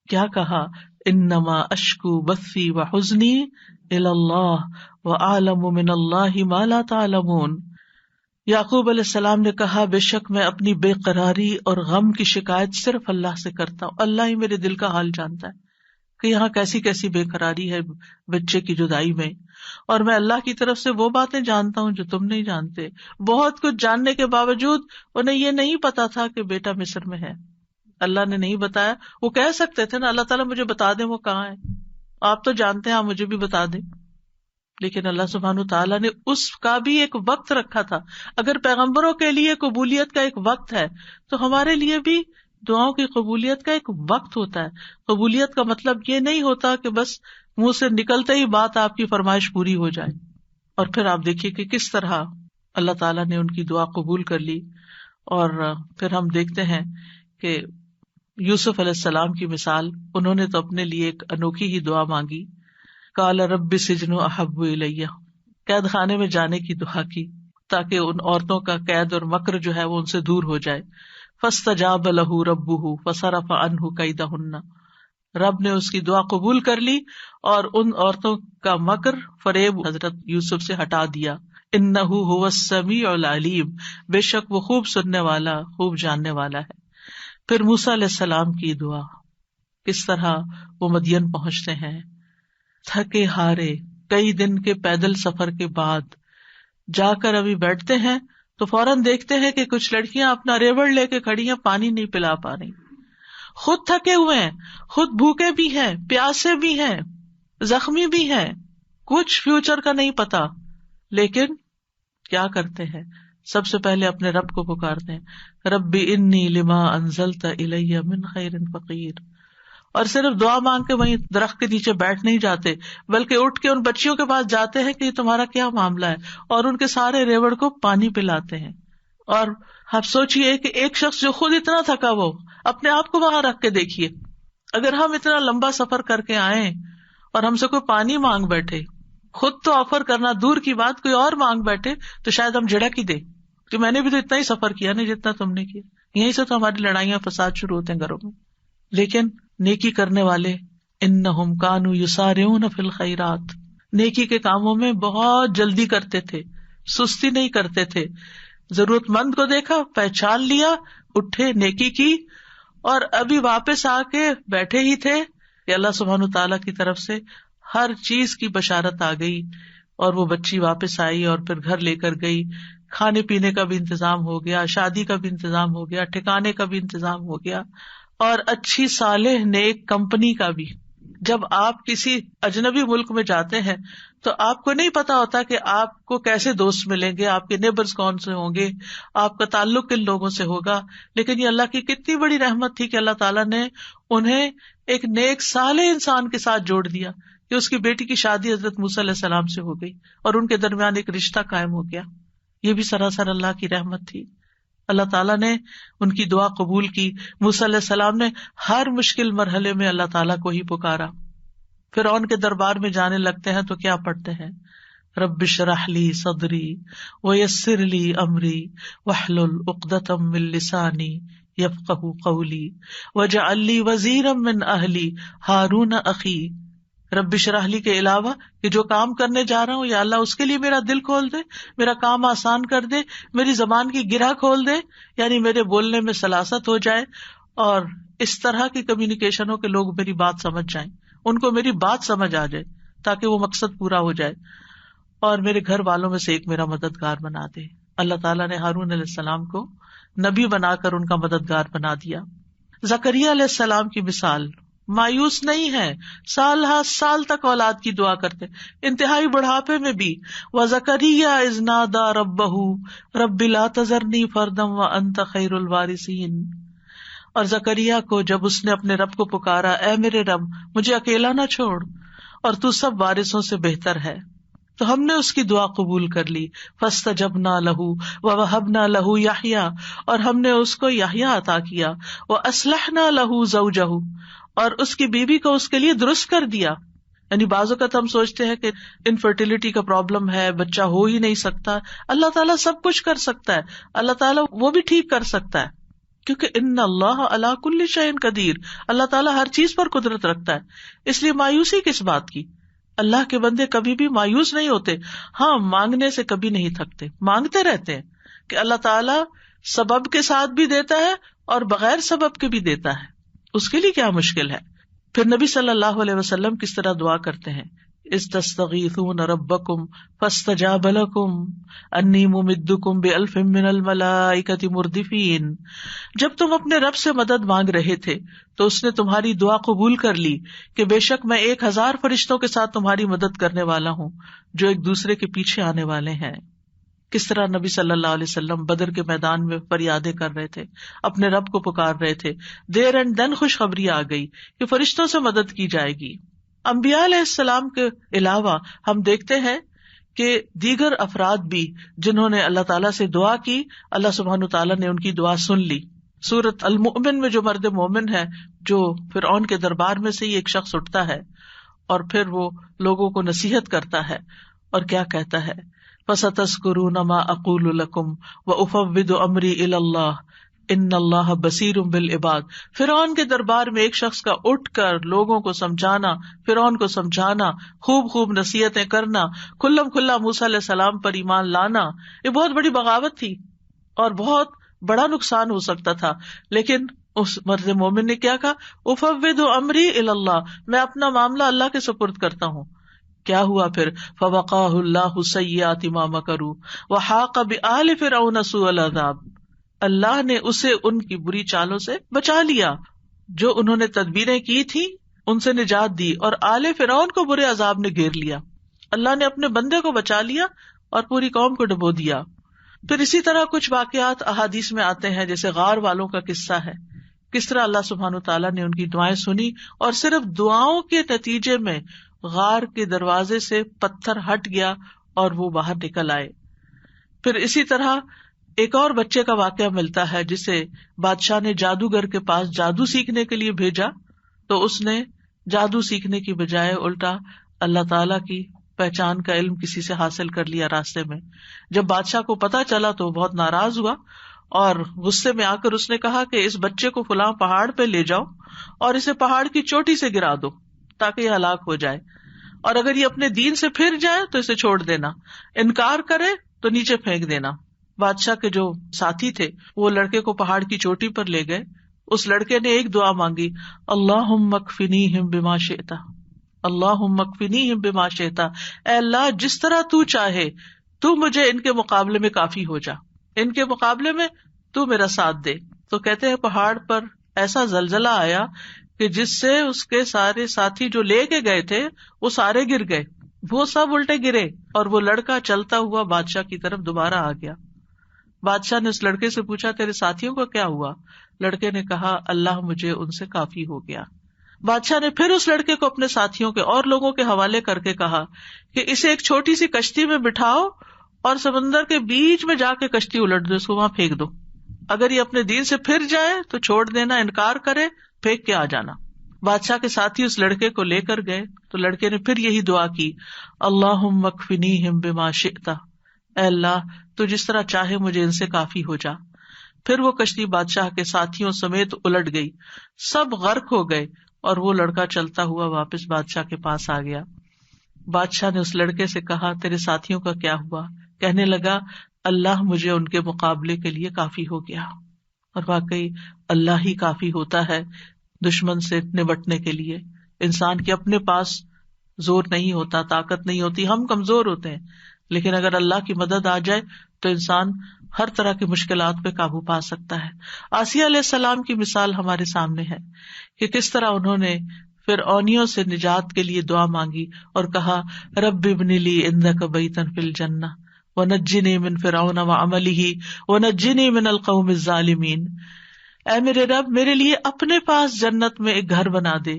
کیا کہا، انما اشکو بثی وحزنی الی اللہ واعلم من اللہ ما لا تعلمون. یعقوب علیہ السلام نے کہا بے شک میں اپنی بے قراری اور غم کی شکایت صرف اللہ سے کرتا ہوں، اللہ ہی میرے دل کا حال جانتا ہے. کہ یہاں کیسی کیسی بے قراری ہے بچے کی جدائی میں، اور میں اللہ کی طرف سے وہ باتیں جانتا ہوں جو تم نہیں جانتے. بہت کچھ جاننے کے باوجود انہیں یہ نہیں پتا تھا کہ بیٹا مصر میں ہے. اللہ نے نہیں بتایا. وہ کہہ سکتے تھے نا اللہ تعالیٰ مجھے بتا دیں وہ کہاں ہے، آپ تو جانتے ہیں آپ مجھے بھی بتا دیں. لیکن اللہ سبحانہ تعالیٰ نے اس کا بھی ایک وقت رکھا تھا. اگر پیغمبروں کے لیے قبولیت کا ایک وقت ہے تو ہمارے لیے بھی دعاؤں کی قبولیت کا ایک وقت ہوتا ہے. قبولیت کا مطلب یہ نہیں ہوتا کہ بس منہ سے نکلتے ہی بات آپ کی فرمائش پوری ہو جائے. اور پھر آپ دیکھیے کہ کس طرح اللہ تعالیٰ نے ان کی دعا قبول کر لی. اور پھر ہم دیکھتے ہیں کہ یوسف علیہ السلام کی مثال، انہوں نے تو اپنے لیے ایک انوکھی ہی دعا مانگی. قال رب السجن احب الی، قید خانے میں جانے کی دعا کی تاکہ ان عورتوں کا قید اور مکر جو ہے وہ ان سے دور ہو جائے. فاستجاب له ربه فصرف عنه کیدہن، رب نے اس کی دعا قبول کر لی اور ان عورتوں کا مکر فریب حضرت یوسف سے ہٹا دیا. انہ هو السمیع العلیم، بے شک وہ خوب سننے والا خوب جاننے والا ہے. پھر موسیٰ علیہ السلام کی دعا، کس طرح وہ مدین پہنچتے ہیں تھکے ہارے، کئی دن کے پیدل سفر کے بعد جا کر ابھی بیٹھتے ہیں تو فوراً دیکھتے ہیں کہ کچھ لڑکیاں اپنا ریوڑ لے کے کھڑی ہیں، پانی نہیں پلا پا رہی. خود تھکے ہوئے ہیں، خود بھوکے بھی ہیں، پیاسے بھی ہیں، زخمی بھی ہیں، کچھ فیوچر کا نہیں پتا، لیکن کیا کرتے ہیں؟ سب سے پہلے اپنے رب کو پکارتے ہیں، رب انی لما انزلت الی من خیر فقیر. اور صرف دعا مانگ کے وہیں درخت کے نیچے بیٹھ نہیں جاتے، بلکہ اٹھ کے ان بچیوں کے پاس جاتے ہیں کہ یہ تمہارا کیا معاملہ ہے، اور ان کے سارے ریوڑ کو پانی پلاتے ہیں. اور آپ سوچئے کہ ایک شخص جو خود اتنا تھکا وہ اپنے آپ کو وہاں رکھ کے دیکھیے، اگر ہم اتنا لمبا سفر کر کے آئیں اور ہم سے کوئی پانی مانگ بیٹھے، خود تو آفر کرنا دور کی بات، کوئی اور مانگ بیٹھے تو شاید ہم جھڑک ہی دے کہ میں نے بھی تو اتنا ہی سفر کیا نہیں جتنا تم نے کیا. یہیں سے تو ہماری لڑائیاں فساد شروع ہوتے ہیں گھروں میں. لیکن نیکی کرنے والے انہم کانوا یسارعون فی الخیرات، نیکی کے کاموں میں بہت جلدی کرتے تھے، سستی نہیں کرتے تھے. ضرورت مند کو دیکھا، پہچان لیا، اٹھے، نیکی کی، اور ابھی واپس آ کے بیٹھے ہی تھے کہ اللہ سبحانہ تعالیٰ کی طرف سے ہر چیز کی بشارت آ گئی، اور وہ بچی واپس آئی اور پھر گھر لے کر گئی. کھانے پینے کا بھی انتظام ہو گیا، شادی کا بھی انتظام ہو گیا، ٹھکانے کا بھی انتظام ہو گیا، اور اچھی صالح نیک کمپنی کا بھی. جب آپ کسی اجنبی ملک میں جاتے ہیں تو آپ کو نہیں پتا ہوتا کہ آپ کو کیسے دوست ملیں گے، آپ کے نیبرز کون سے ہوں گے، آپ کا تعلق کن لوگوں سے ہوگا. لیکن یہ اللہ کی کتنی بڑی رحمت تھی کہ اللہ تعالیٰ نے انہیں ایک نیک صالح انسان کے ساتھ جوڑ دیا کہ اس کی بیٹی کی شادی حضرت موسیٰ علیہ السلام سے ہو گئی اور ان کے درمیان ایک رشتہ قائم ہو گیا. یہ بھی سراسر اللہ کی رحمت تھی. اللہ تعالیٰ نے ان کی دعا قبول کی. موسیٰ علیہ السلام نے ہر مشکل مرحلے میں اللہ تعالیٰ کو ہی پکارا. فرعون کے دربار میں جانے لگتے ہیں تو کیا پڑھتے ہیں؟ رب اشرح لی صدری ویسر لی امری واحلل عقدۃ من لسانی یفقہوا قولی واجعل لی وزیرا من اہلی ہارون اخی. رب اشرح لی کے علاوہ کہ جو کام کرنے جا رہا ہوں یا اللہ اس کے لیے میرا دل کھول دے، میرا کام آسان کر دے، میری زبان کی گرہ کھول دے، یعنی میرے بولنے میں سلاست ہو جائے، اور اس طرح کی کمیونیکیشن ہو کہ لوگ میری بات سمجھ جائیں، ان کو میری بات سمجھ آ جائے تاکہ وہ مقصد پورا ہو جائے، اور میرے گھر والوں میں سے ایک میرا مددگار بنا دے. اللہ تعالیٰ نے ہارون علیہ السلام کو نبی بنا کر ان کا مددگار بنا دیا. زکریا علیہ السلام کی مثال، مایوس نہیں ہے، سال ہر سال تک اولاد کی دعا کرتے، انتہائی بڑھاپے میں بھی. وَزَكَرِيَّا إِذْ نَادَىٰ رَبَّهُ رَبِّ لَا تَذَرْنِي فَرْدًا وَأَنْتَ خَيْرُ الْوَارِثِينَ. اور زکریا کو جب اس نے اپنے رب کو پکارا، اے میرے رب مجھے اکیلا نہ چھوڑ، اور تو سب وارثوں سے بہتر ہے، تو ہم نے اس کی دعا قبول کر لی. فَاسْتَجَبْنَا لَهُ وَوَهَبْنَا لَهُ يَحْيَىٰ، اور ہم نے اس کو یحییٰ عطا کیا. وَأَصْلَحْنَا لَهُ زَوْجَهُ، اور اس کی بیوی کو اس کے لیے درست کر دیا. یعنی بعض اوقات ہم سوچتے ہیں کہ انفرٹیلٹی کا پرابلم ہے، بچہ ہو ہی نہیں سکتا. اللہ تعالیٰ سب کچھ کر سکتا ہے، اللہ تعالیٰ وہ بھی ٹھیک کر سکتا ہے، کیونکہ ان اللہ علی کل شیء قدیر، اللہ تعالیٰ ہر چیز پر قدرت رکھتا ہے. اس لیے مایوسی کس بات کی؟ اللہ کے بندے کبھی بھی مایوس نہیں ہوتے. ہاں، مانگنے سے کبھی نہیں تھکتے، مانگتے رہتے ہیں کہ اللہ تعالیٰ سبب کے ساتھ بھی دیتا ہے اور بغیر سبب کے بھی دیتا ہے. اس کے لیے کیا مشکل ہے؟ پھر نبی صلی اللہ علیہ وسلم کس طرح دعا کرتے ہیں، استستغیثون ربکم فاستجاب لکم انی ممدکم بألف من الملائکۃ مردفین. جب تم اپنے رب سے مدد مانگ رہے تھے تو اس نے تمہاری دعا قبول کر لی کہ بے شک میں 1000 فرشتوں کے ساتھ تمہاری مدد کرنے والا ہوں جو ایک دوسرے کے پیچھے آنے والے ہیں. کس طرح نبی صلی اللہ علیہ وسلم بدر کے میدان میں فریادیں کر رہے تھے، اپنے رب کو پکار رہے تھے. دیر اینڈ دن خوشخبری آ گئی کہ فرشتوں سے مدد کی جائے گی. انبیاء علیہ السلام کے علاوہ ہم دیکھتے ہیں کہ دیگر افراد بھی جنہوں نے اللہ تعالیٰ سے دعا کی، اللہ سبحانہ تعالیٰ نے ان کی دعا سن لی. سورۃ المؤمن میں جو مرد مومن ہے، جو فرعون کے دربار میں سے ہی ایک شخص اٹھتا ہے اور پھر وہ لوگوں کو نصیحت کرتا ہے اور کیا کہتا ہے، فَسَتَذْكُرُونَ مَا أَقُولُ لَكُمْ وَأُفَوِّضُ أَمْرِي إِلَى اللَّهِ إِنَّ اللَّهَ بَصِيرٌ بِالْعِبَادِ. فرعون کے دربار میں ایک شخص کا اٹھ کر لوگوں کو سمجھانا، فرعون کو سمجھانا، خوب خوب نصیحتیں کرنا، کھلم کھلا موسیٰ علیہ السلام پر ایمان لانا، یہ بہت بڑی بغاوت تھی اور بہت بڑا نقصان ہو سکتا تھا. لیکن اس مرد مومن نے کیا کہا، افوض امری الی اللہ، میں اپنا معاملہ اللہ کے سپرد کرتا ہوں. کیا ہوا پھر، فوقاہ اللہ سیئات ما مکروا وحاق بآل فرعون سوء العذاب. اللہ نے اسے ان کی بری چالوں سے بچا لیا جو انہوں نے تدبیریں کی تھی، ان سے نجات دی اور آل فرعون کو برے عذاب نے گھیر لیا. اللہ نے اپنے بندے کو بچا لیا اور پوری قوم کو ڈبو دیا. پھر اسی طرح کچھ واقعات احادیث میں آتے ہیں، جیسے غار والوں کا قصہ ہے، کس طرح اللہ سبحانہ تعالیٰ نے ان کی دعائیں سنی اور صرف دعاؤں کے نتیجے میں غار کے دروازے سے پتھر ہٹ گیا اور وہ باہر نکل آئے. پھر اسی طرح ایک اور بچے کا واقعہ ملتا ہے جسے بادشاہ نے جادوگر کے پاس جادو سیکھنے کے لیے بھیجا، تو اس نے جادو سیکھنے کی بجائے الٹا اللہ تعالیٰ کی پہچان کا علم کسی سے حاصل کر لیا راستے میں. جب بادشاہ کو پتا چلا تو بہت ناراض ہوا اور غصے میں آ کر اس نے کہا کہ اس بچے کو فلاں پہاڑ پہ لے جاؤ اور اسے پہاڑ کی چوٹی سے گرا دو تاکہ یہ ہلاک ہو جائے، اور اگر یہ اپنے دین سے پھر جائے تو اسے چھوڑ دینا، انکار کرے تو نیچے پھینک دینا. بادشاہ کے جو ساتھی تھے وہ لڑکے کو پہاڑ کی چوٹی پر لے گئے. اس لڑکے نے ایک دعا مانگی، اللہم اکفنیہم بما شئت، اللہم اکفنیہم بما شئت، اے اللہ جس طرح تو چاہے تو مجھے ان کے مقابلے میں کافی ہو جا، ان کے مقابلے میں تو میرا ساتھ دے. تو کہتے ہیں پہاڑ پر ایسا زلزلہ آیا کہ جس سے اس کے سارے ساتھی جو لے کے گئے تھے وہ سارے گر گئے، وہ سب الٹے گرے اور وہ لڑکا چلتا ہوا بادشاہ کی طرف دوبارہ آ گیا. بادشاہ نے اس لڑکے سے پوچھا تیرے ساتھیوں کو کیا ہوا؟ لڑکے نے کہا اللہ مجھے ان سے کافی ہو گیا. بادشاہ نے پھر اس لڑکے کو اپنے ساتھیوں کے اور لوگوں کے حوالے کر کے کہا کہ اسے ایک چھوٹی سی کشتی میں بٹھاؤ اور سمندر کے بیچ میں جا کے کشتی الٹ دو، اس کو وہاں پھینک دو، اگر یہ اپنے دین سے پھر جائے تو چھوڑ دینا، انکار کرے پھینک کے آ جانا. بادشاہ کے ساتھی اس لڑکے کو لے کر گئے تو لڑکے نے پھر یہی دعا کی، اللہم اکفنیہم بما شئت، اے اللہ تو جس طرح چاہے مجھے ان سے کافی ہو جا. پھر وہ کشتی بادشاہ کے ساتھیوں سمیت الٹ گئی، سب غرق ہو گئے اور وہ لڑکا چلتا ہوا واپس بادشاہ کے پاس آ گیا. بادشاہ نے اس لڑکے سے کہا تیرے ساتھیوں کا کیا ہوا؟ کہنے لگا اللہ مجھے ان کے مقابلے کے لیے کافی ہو گیا. اور واقعی اللہ ہی کافی ہوتا ہے دشمن سے نمٹنے کے لیے. انسان کے اپنے پاس زور نہیں ہوتا، طاقت نہیں ہوتی، ہم کمزور ہوتے ہیں، لیکن اگر اللہ کی مدد آ جائے تو انسان ہر طرح کی مشکلات پہ قابو پا سکتا ہے. آسیہ علیہ السلام کی مثال ہمارے سامنے ہے کہ کس طرح انہوں نے فرعونیوں سے نجات کے لیے دعا مانگی اور کہا رب ابن لی عندک بیتا فی الجنہ ونجنی من فرعون وعملہ ونجنی من القوم الظالمین. اے میرے رب میرے لیے اپنے پاس جنت میں ایک گھر بنا دے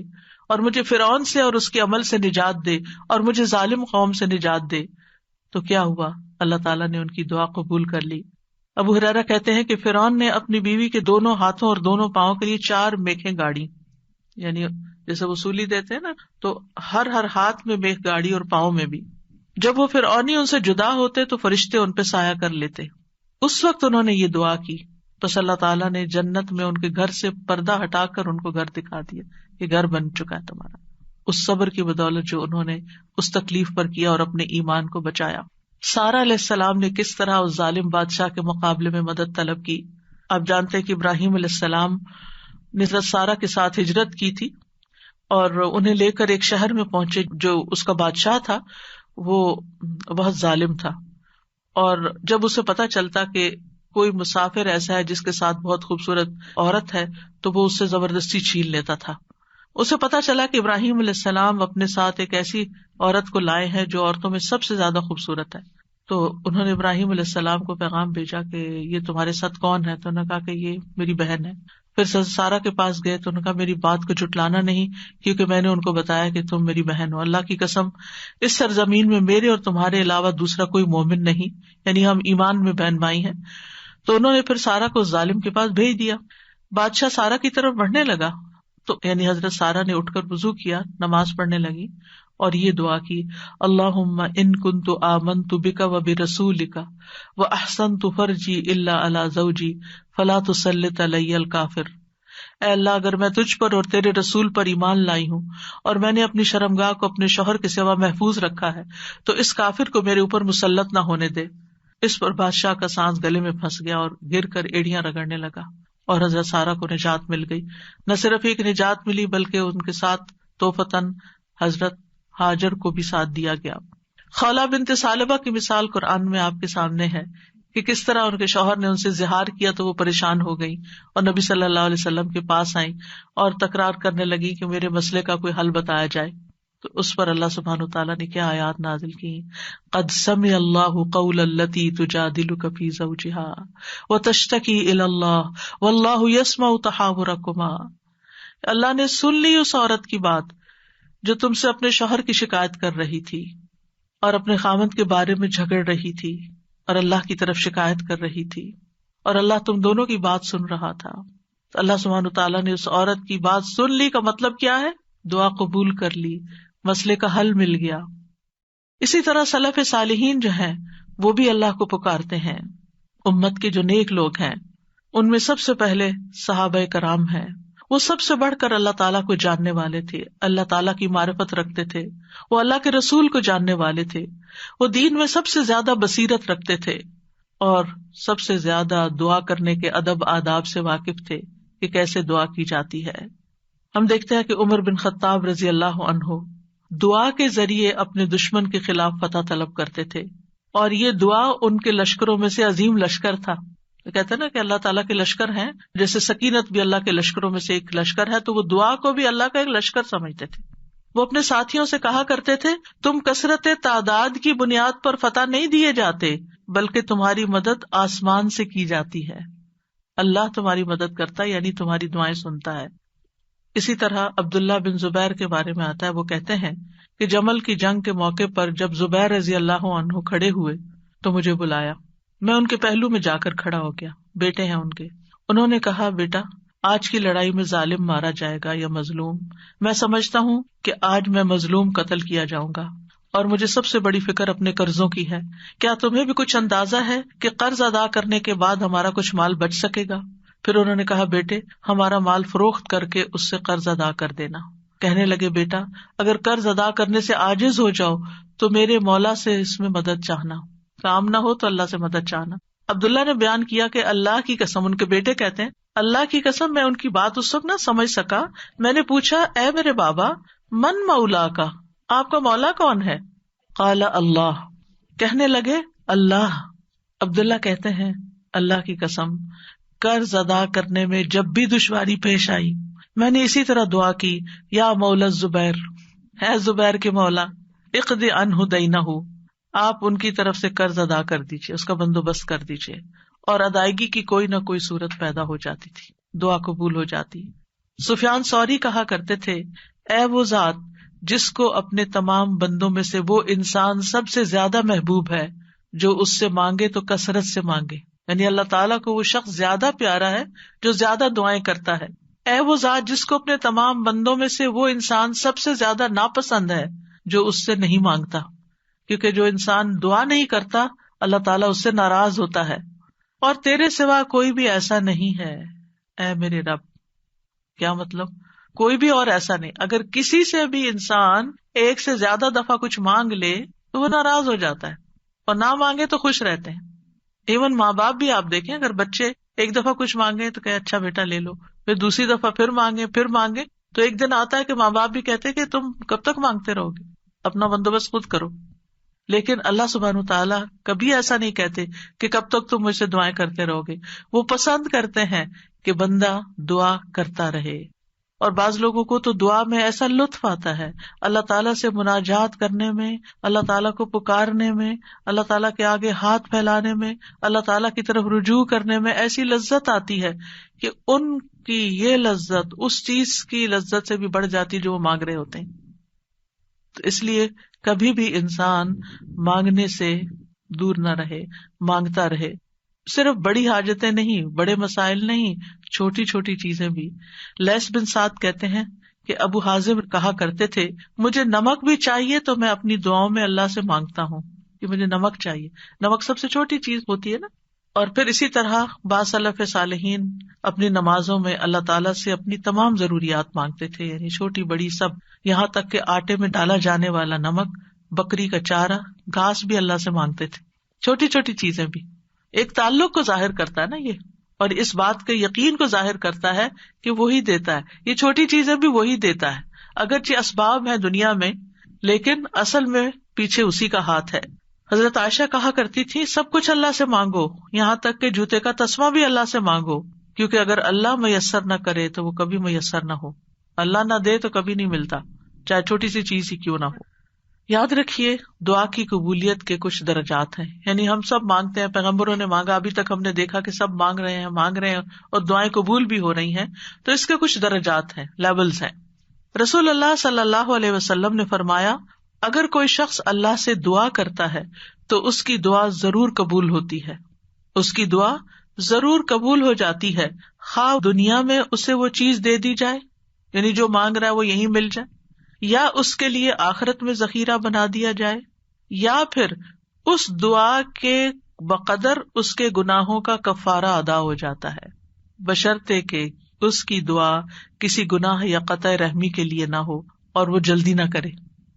اور مجھے فرعون سے اور اس کے عمل سے نجات دے اور مجھے ظالم قوم سے نجات دے. تو کیا ہوا؟ اللہ تعالیٰ نے ان کی دعا قبول کر لی. ابو ہریرہ کہتے ہیں کہ فرعون نے اپنی بیوی کے دونوں ہاتھوں اور دونوں پاؤں کے لیے 4 میخیں گاڑی، یعنی جیسے وصولی دیتے ہیں نا، تو ہر ہاتھ میں میخ گاڑی اور پاؤں میں بھی. جب وہ فرعونی ان سے جدا ہوتے تو فرشتے ان پہ سایہ کر لیتے. اس وقت انہوں نے یہ دعا کی تو اللہ تعالیٰ نے جنت میں ان کے گھر سے پردہ ہٹا کر ان کو گھر دکھا دیا کہ گھر بن چکا ہے تمہارا، اس صبر کی بدولت جو انہوں نے اس تکلیف پر کیا اور اپنے ایمان کو بچایا. سارہ علیہ السلام نے کس طرح اس ظالم بادشاہ کے مقابلے میں مدد طلب کی. آپ جانتے ہیں کہ ابراہیم علیہ السلام نے سارہ کے ساتھ ہجرت کی تھی. اور انہیں لے کر ایک شہر میں پہنچے. جو اس کا بادشاہ تھا وہ بہت ظالم تھا، اور جب اسے پتا چلتا کہ کوئی مسافر ایسا ہے جس کے ساتھ بہت خوبصورت عورت ہے تو وہ اس سے زبردستی چھین لیتا تھا. اسے پتا چلا کہ ابراہیم علیہ السلام اپنے ساتھ ایک ایسی عورت کو لائے ہیں جو عورتوں میں سب سے زیادہ خوبصورت ہے. تو انہوں نے ابراہیم علیہ السلام کو پیغام بھیجا کہ یہ تمہارے ساتھ کون ہے؟ تو انہوں نے کہا کہ یہ میری بہن ہے. پھر سارا کے پاس گئے تو انہوں نے کہا میری بات کو جھٹلانا نہیں، کیونکہ میں نے ان کو بتایا کہ تم میری بہن ہو. اللہ کی قسم اس سرزمین میں میرے اور تمہارے علاوہ دوسرا کوئی مومن نہیں، یعنی ہم ایمان میں بہن بھائی ہیں. تو انہوں نے پھر سارا کو ظالم کے پاس بھیج دیا. بادشاہ سارا کی طرف بڑھنے لگا تو یعنی حضرت سارا نے اٹھ کر وضو کیا، نماز پڑھنے لگی اور یہ دعا کی، اللہم ان کنت آمنت بک و برسولک و احسنت فرجی الا علی زوجی فلا تسلط علی الکافر. اے اللہ، اگر میں تجھ پر اور تیرے رسول پر ایمان لائی ہوں اور میں نے اپنی شرمگاہ کو اپنے شوہر کے سوا محفوظ رکھا ہے تو اس کافر کو میرے اوپر مسلط نہ ہونے دے. اس پر بادشاہ کا سانس گلے میں پھنس گیا اور گر کر ایڑیاں رگڑنے لگا، اور حضرت سارا کو نجات مل گئی. نہ صرف ایک نجات ملی بلکہ ان کے ساتھ توفتاً حضرت ہاجر کو بھی ساتھ دیا گیا. خولہ بنت ثعلبہ کی مثال قرآن میں آپ کے سامنے ہے کہ کس طرح ان کے شوہر نے ان سے زہار کیا تو وہ پریشان ہو گئی اور نبی صلی اللہ علیہ وسلم کے پاس آئیں اور تکرار کرنے لگی کہ میرے مسئلے کا کوئی حل بتایا جائے. تو اس پر اللہ سبحانہ وتعالیٰ نے کیا آیات نازل کی، قد سمع اللہ قول التی تجادلک فی زوجہا وتشتکی الی اللہ واللہ یسمع تحاورکما. اللہ نے سن لی اس عورت کی بات جو تم سے اپنے شوہر کی شکایت کر رہی تھی اور اپنے خاوند کے بارے میں جھگڑ رہی تھی اور اللہ کی طرف شکایت کر رہی تھی، اور اللہ تم دونوں کی بات سن رہا تھا. تو اللہ سبحانہ وتعالیٰ نے اس عورت کی بات سن لی کا مطلب کیا ہے؟ دعا قبول کر لی، مسئلے کا حل مل گیا. اسی طرح سلف صالحین جو ہیں وہ بھی اللہ کو پکارتے ہیں. امت کے جو نیک لوگ ہیں ان میں سب سے پہلے صحابہ کرام ہیں. وہ سب سے بڑھ کر اللہ تعالیٰ کو جاننے والے تھے، اللہ تعالیٰ کی معرفت رکھتے تھے، وہ اللہ کے رسول کو جاننے والے تھے، وہ دین میں سب سے زیادہ بصیرت رکھتے تھے اور سب سے زیادہ دعا کرنے کے ادب آداب سے واقف تھے کہ کیسے دعا کی جاتی ہے. ہم دیکھتے ہیں کہ عمر بن خطاب رضی اللہ عنہ دعا کے ذریعے اپنے دشمن کے خلاف فتح طلب کرتے تھے، اور یہ دعا ان کے لشکروں میں سے عظیم لشکر تھا. کہتے ہیں نا کہ اللہ تعالیٰ کے لشکر ہیں، جیسے سکینت بھی اللہ کے لشکروں میں سے ایک لشکر ہے، تو وہ دعا کو بھی اللہ کا ایک لشکر سمجھتے تھے. وہ اپنے ساتھیوں سے کہا کرتے تھے، تم کثرت تعداد کی بنیاد پر فتح نہیں دیے جاتے بلکہ تمہاری مدد آسمان سے کی جاتی ہے. اللہ تمہاری مدد کرتا ہے، یعنی تمہاری دعائیں سنتا ہے. اسی طرح عبداللہ بن زبیر کے بارے میں آتا ہے، وہ کہتے ہیں کہ جمل کی جنگ کے موقع پر جب زبیر رضی اللہ عنہ کھڑے ہوئے تو مجھے بلایا. میں ان کے پہلو میں جا کر کھڑا ہو گیا. بیٹے ہیں ان کے. انہوں نے کہا، بیٹا آج کی لڑائی میں ظالم مارا جائے گا یا مظلوم؟ میں سمجھتا ہوں کہ آج میں مظلوم قتل کیا جاؤں گا، اور مجھے سب سے بڑی فکر اپنے قرضوں کی ہے. کیا تمہیں بھی کچھ اندازہ ہے کہ قرض ادا کرنے کے بعد ہمارا کچھ مال بچ سکے گا؟ پھر انہوں نے کہا، بیٹے ہمارا مال فروخت کر کے اس سے قرض ادا کر دینا. کہنے لگے، بیٹا اگر قرض ادا کرنے سے عاجز ہو جاؤ تو میرے مولا سے اس میں مدد چاہنا، کام نہ ہو تو اللہ سے مدد چاہنا. عبداللہ نے بیان کیا کہ اللہ کی قسم، ان کے بیٹے کہتے ہیں، اللہ کی قسم میں ان کی بات اس وقت نہ سمجھ سکا. میں نے پوچھا، اے میرے بابا، من مولا کا، آپ کا مولا کون ہے؟ قال اللہ. کہنے لگے، اللہ. عبداللہ کہتے ہیں، اللہ کی قسم قرض ادا کرنے میں جب بھی دشواری پیش آئی میں نے اسی طرح دعا کی، یا مولا زبیر، ہے زبیر کے مولا، اقضی عنہ دینہ، آپ ان کی طرف سے قرض ادا کر دیجیے، اس کا بندوبست کر دیجیے. اور ادائیگی کی کوئی نہ کوئی صورت پیدا ہو جاتی تھی، دعا قبول ہو جاتی. سفیان ثوری کہا کرتے تھے، اے وہ ذات جس کو اپنے تمام بندوں میں سے وہ انسان سب سے زیادہ محبوب ہے جو اس سے مانگے تو کثرت سے مانگے، یعنی اللہ تعالیٰ کو وہ شخص زیادہ پیارا ہے جو زیادہ دعائیں کرتا ہے. اے وہ ذات جس کو اپنے تمام بندوں میں سے وہ انسان سب سے زیادہ ناپسند ہے جو اس سے نہیں مانگتا، کیونکہ جو انسان دعا نہیں کرتا اللہ تعالیٰ اس سے ناراض ہوتا ہے. اور تیرے سوا کوئی بھی ایسا نہیں ہے اے میرے رب. کیا مطلب؟ کوئی بھی اور ایسا نہیں. اگر کسی سے بھی انسان ایک سے زیادہ دفعہ کچھ مانگ لے تو وہ ناراض ہو جاتا ہے، اور نہ مانگے تو خوش رہتے ہیں. ایون ماں باپ بھی آپ دیکھیں، اگر بچے ایک دفعہ کچھ مانگے تو کہ اچھا بیٹا لے لو، پھر دوسری دفعہ پھر مانگے تو ایک دن آتا ہے کہ ماں باپ بھی کہتے ہیں کہ تم کب تک مانگتے رہو گے، اپنا بندوبست خود کرو. لیکن اللہ سبحانہ وتعالیٰ کبھی ایسا نہیں کہتے کہ کب تک تم مجھ سے دعائیں کرتے رہو گے. وہ پسند کرتے ہیں کہ بندہ دعا کرتا رہے. اور بعض لوگوں کو تو دعا میں ایسا لطف آتا ہے، اللہ تعالیٰ سے مناجات کرنے میں، اللہ تعالیٰ کو پکارنے میں، اللہ تعالیٰ کے آگے ہاتھ پھیلانے میں، اللہ تعالیٰ کی طرف رجوع کرنے میں ایسی لذت آتی ہے کہ ان کی یہ لذت اس چیز کی لذت سے بھی بڑھ جاتی جو وہ مانگ رہے ہوتے ہیں. تو اس لیے کبھی بھی انسان مانگنے سے دور نہ رہے، مانگتا رہے. صرف بڑی حاجتیں نہیں، بڑے مسائل نہیں، چھوٹی چھوٹی چیزیں بھی. لیث بن سعد کہتے ہیں کہ ابو حازم کہا کرتے تھے مجھے نمک بھی چاہیے تو میں اپنی دعاؤں میں اللہ سے مانگتا ہوں کہ مجھے نمک چاہیے. نمک سب سے چھوٹی چیز ہوتی ہے نا. اور پھر اسی طرح بعض سلف صالحین اپنی نمازوں میں اللہ تعالیٰ سے اپنی تمام ضروریات مانگتے تھے، یعنی چھوٹی بڑی سب، یہاں تک کہ آٹے میں ڈالا جانے والا نمک، بکری کا چارہ، گھاس بھی اللہ سے مانگتے تھے. چھوٹی چھوٹی چیزیں بھی ایک تعلق کو ظاہر کرتا ہے نا یہ، اور اس بات کے یقین کو ظاہر کرتا ہے کہ وہی دیتا ہے. یہ چھوٹی چیزیں بھی وہی دیتا ہے، اگرچہ اسباب ہیں دنیا میں لیکن اصل میں پیچھے اسی کا ہاتھ ہے. حضرت عائشہ کہا کرتی تھی سب کچھ اللہ سے مانگو، یہاں تک کہ جوتے کا تسمہ بھی اللہ سے مانگو، کیونکہ اگر اللہ میسر نہ کرے تو وہ کبھی میسر نہ ہو. اللہ نہ دے تو کبھی نہیں ملتا، چاہے چھوٹی سی چیز ہی کیوں نہ ہو. یاد رکھیے دعا کی قبولیت کے کچھ درجات ہیں، یعنی ہم سب مانگتے ہیں، پیغمبروں نے مانگا، ابھی تک ہم نے دیکھا کہ سب مانگ رہے ہیں اور دعائیں قبول بھی ہو رہی ہیں. تو اس کے کچھ درجات ہیں، لیولز ہیں. رسول اللہ صلی اللہ علیہ وسلم نے فرمایا اگر کوئی شخص اللہ سے دعا کرتا ہے تو اس کی دعا ضرور قبول ہوتی ہے، اس کی دعا ضرور قبول ہو جاتی ہے، خواہ دنیا میں اسے وہ چیز دے دی جائے، یعنی جو مانگ رہا ہے وہ یہیں مل جائے، یا اس کے لیے آخرت میں ذخیرہ بنا دیا جائے، یا پھر اس دعا کے بقدر اس کے گناہوں کا کفارہ ادا ہو جاتا ہے، بشرطے کہ اس کی دعا کسی گناہ یا قطع رحمی کے لیے نہ ہو اور وہ جلدی نہ کرے.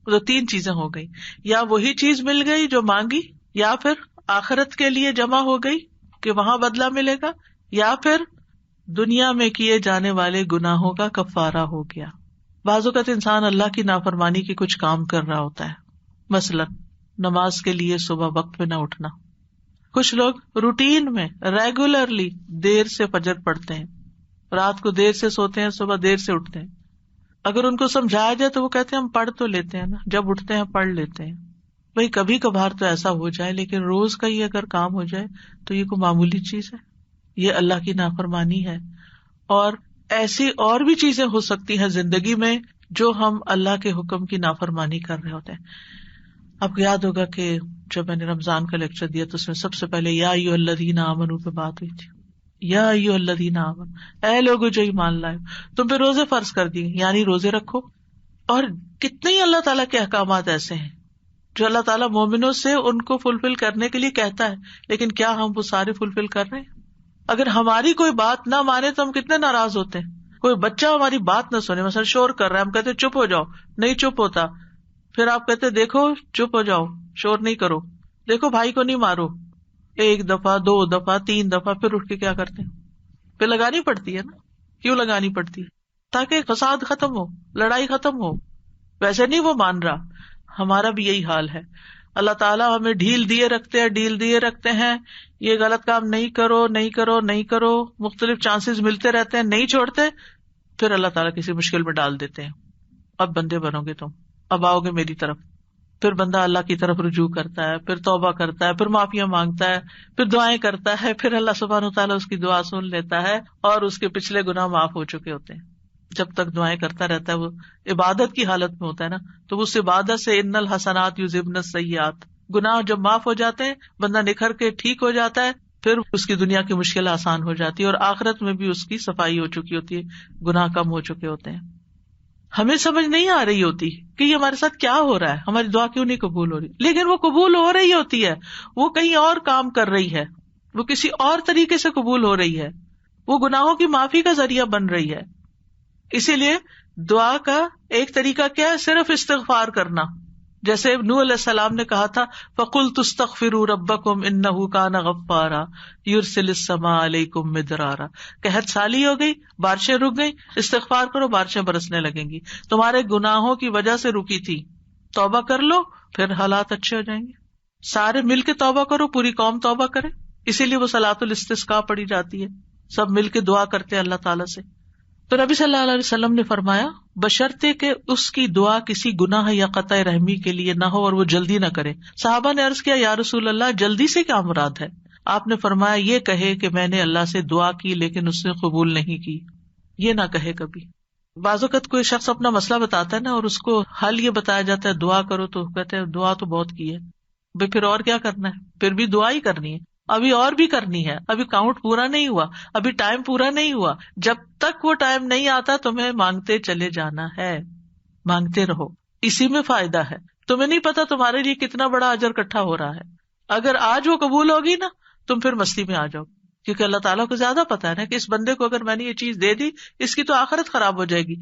تو 3 چیزیں ہو گئی، یا وہی چیز مل گئی جو مانگی، یا پھر آخرت کے لیے جمع ہو گئی کہ وہاں بدلہ ملے گا، یا پھر دنیا میں کیے جانے والے گناہوں کا کفارہ ہو گیا. بعض اوقات انسان اللہ کی نافرمانی کے کچھ کام کر رہا ہوتا ہے، مثلا نماز کے لیے صبح وقت پہ نہ اٹھنا. کچھ لوگ روٹین میں ریگولرلی دیر سے فجر پڑھتے ہیں، رات کو دیر سے سوتے ہیں، صبح دیر سے اٹھتے ہیں. اگر ان کو سمجھایا جائے تو وہ کہتے ہیں ہم پڑھ تو لیتے ہیں نا، جب اٹھتے ہیں پڑھ لیتے ہیں. بھائی کبھی کبھار تو ایسا ہو جائے، لیکن روز کا یہ اگر کام ہو جائے تو یہ کوئی معمولی چیز ہے؟ یہ اللہ کی نافرمانی ہے. اور ایسی اور بھی چیزیں ہو سکتی ہیں زندگی میں جو ہم اللہ کے حکم کی نافرمانی کر رہے ہوتے ہیں. آپ کو یاد ہوگا کہ جب میں نے رمضان کا لیکچر دیا تو اس میں سب سے پہلے یا ایھا الذین آمنوا پہ بات ہوئی تھی. یا ایھا الذین آمنوا، اے لوگو جو ایمان لائے، تم پہ روزے فرض کر دیے، یعنی روزے رکھو. اور کتنے ہی اللہ تعالیٰ کے احکامات ایسے ہیں جو اللہ تعالیٰ مومنوں سے ان کو فلفل کرنے کے لیے کہتا ہے، لیکن کیا ہم وہ سارے فلفل کر رہے ہیں؟ اگر ہماری کوئی بات نہ مانے تو ہم کتنے ناراض ہوتے ہیں. کوئی بچہ ہماری بات نہ سنے، مثلا شور کر رہا ہے، ہم کہتے چپ ہو جاؤ، نہیں چپ ہوتا. پھر آپ کہتے دیکھو چپ ہو جاؤ، شور نہیں کرو، دیکھو بھائی کو نہیں مارو. 1 دفعہ 2 دفعہ 3 دفعہ پھر اٹھ کے کیا کرتے ہیں؟ پھر لگانی پڑتی ہے نا. کیوں لگانی پڑتی ہے؟ تاکہ فساد ختم ہو، لڑائی ختم ہو. ویسے نہیں وہ مان رہا. ہمارا بھی یہی حال ہے. اللہ تعالیٰ ہمیں ڈھیل دیے رکھتے ہیں، یہ غلط کام نہیں کرو نہیں کرو نہیں کرو، مختلف چانسز ملتے رہتے ہیں، نہیں چھوڑتے. پھر اللہ تعالیٰ کسی مشکل میں ڈال دیتے ہیں، اب بندے بنو گے تم، اب آؤ گے میری طرف. پھر بندہ اللہ کی طرف رجوع کرتا ہے، پھر توبہ کرتا ہے، پھر معافیاں مانگتا ہے، پھر دعائیں کرتا ہے، پھر اللہ سبحانہ وتعالیٰ اس کی دعا سن لیتا ہے اور اس کے پچھلے گناہ معاف ہو چکے ہوتے ہیں. جب تک دعائیں کرتا رہتا ہے، وہ عبادت کی حالت میں ہوتا ہے نا، تو اس عبادت سے ان الحسنات یذہبن السیئات، گناہ جب معاف ہو جاتے ہیں، بندہ نکھر کے ٹھیک ہو جاتا ہے، پھر اس کی دنیا کی مشکل آسان ہو جاتی ہے اور آخرت میں بھی اس کی صفائی ہو چکی ہوتی ہے، گناہ کم ہو چکے ہوتے ہیں. ہمیں سمجھ نہیں آ رہی ہوتی کہ یہ ہمارے ساتھ کیا ہو رہا ہے، ہماری دعا کیوں نہیں قبول ہو رہی، لیکن وہ قبول ہو رہی ہوتی ہے. وہ کہیں اور کام کر رہی ہے، وہ کسی اور طریقے سے قبول ہو رہی ہے، وہ گناہوں کی معافی کا ذریعہ بن رہی ہے. اسی لیے دعا کا ایک طریقہ کیا ہے؟ صرف استغفار کرنا، جیسے نوح علیہ السلام نے کہا تھا فَقُلْتُ اسْتَغْفِرُوا رَبَّكُمْ إِنَّهُ كَانَ غَفَّارًا يُرْسِلِ السَّمَاءَ عَلَيْكُمْ مِدْرَارًا. قحط سالی ہو گئی, بارشیں رک گئی, استغفار کرو, بارشیں برسنے لگیں گی. تمہارے گناہوں کی وجہ سے رکی تھی, توبہ کر لو, پھر حالات اچھے ہو جائیں گے. سارے مل کے توبہ کرو, پوری قوم توبہ کرے. اسی لیے وہ صلاۃ الاستسقاء پڑھی جاتی ہے, سب مل کے دعا کرتے ہیں اللہ تعالیٰ سے. تو نبی صلی اللہ علیہ وسلم نے فرمایا بشرطے کہ اس کی دعا کسی گناہ یا قطع رحمی کے لیے نہ ہو اور وہ جلدی نہ کرے. صحابہ نے عرض کیا یا رسول اللہ جلدی سے کیا مراد ہے؟ آپ نے فرمایا یہ کہے کہ میں نے اللہ سے دعا کی لیکن اس نے قبول نہیں کی. یہ نہ کہے کبھی. بعض اوقات کوئی شخص اپنا مسئلہ بتاتا ہے نا اور اس کو حل یہ بتایا جاتا ہے دعا کرو, تو کہتے ہیں دعا تو بہت کی ہے, پھر اور کیا کرنا ہے؟ پھر بھی دعا ہی کرنی ہے, ابھی اور بھی کرنی ہے, ابھی کاؤنٹ پورا نہیں ہوا, ابھی ٹائم پورا نہیں ہوا. جب تک وہ ٹائم نہیں آتا تمہیں مانگتے چلے جانا ہے, مانگتے رہو, اسی میں فائدہ ہے. تمہیں نہیں پتا تمہارے لیے کتنا بڑا اجر اکٹھا ہو رہا ہے. اگر آج وہ قبول ہوگی نا تم پھر مستی میں آ جاؤ, کیونکہ اللہ تعالیٰ کو زیادہ پتا ہے نا کہ اس بندے کو اگر میں نے یہ چیز دے دی اس کی تو آخرت خراب ہو جائے گی.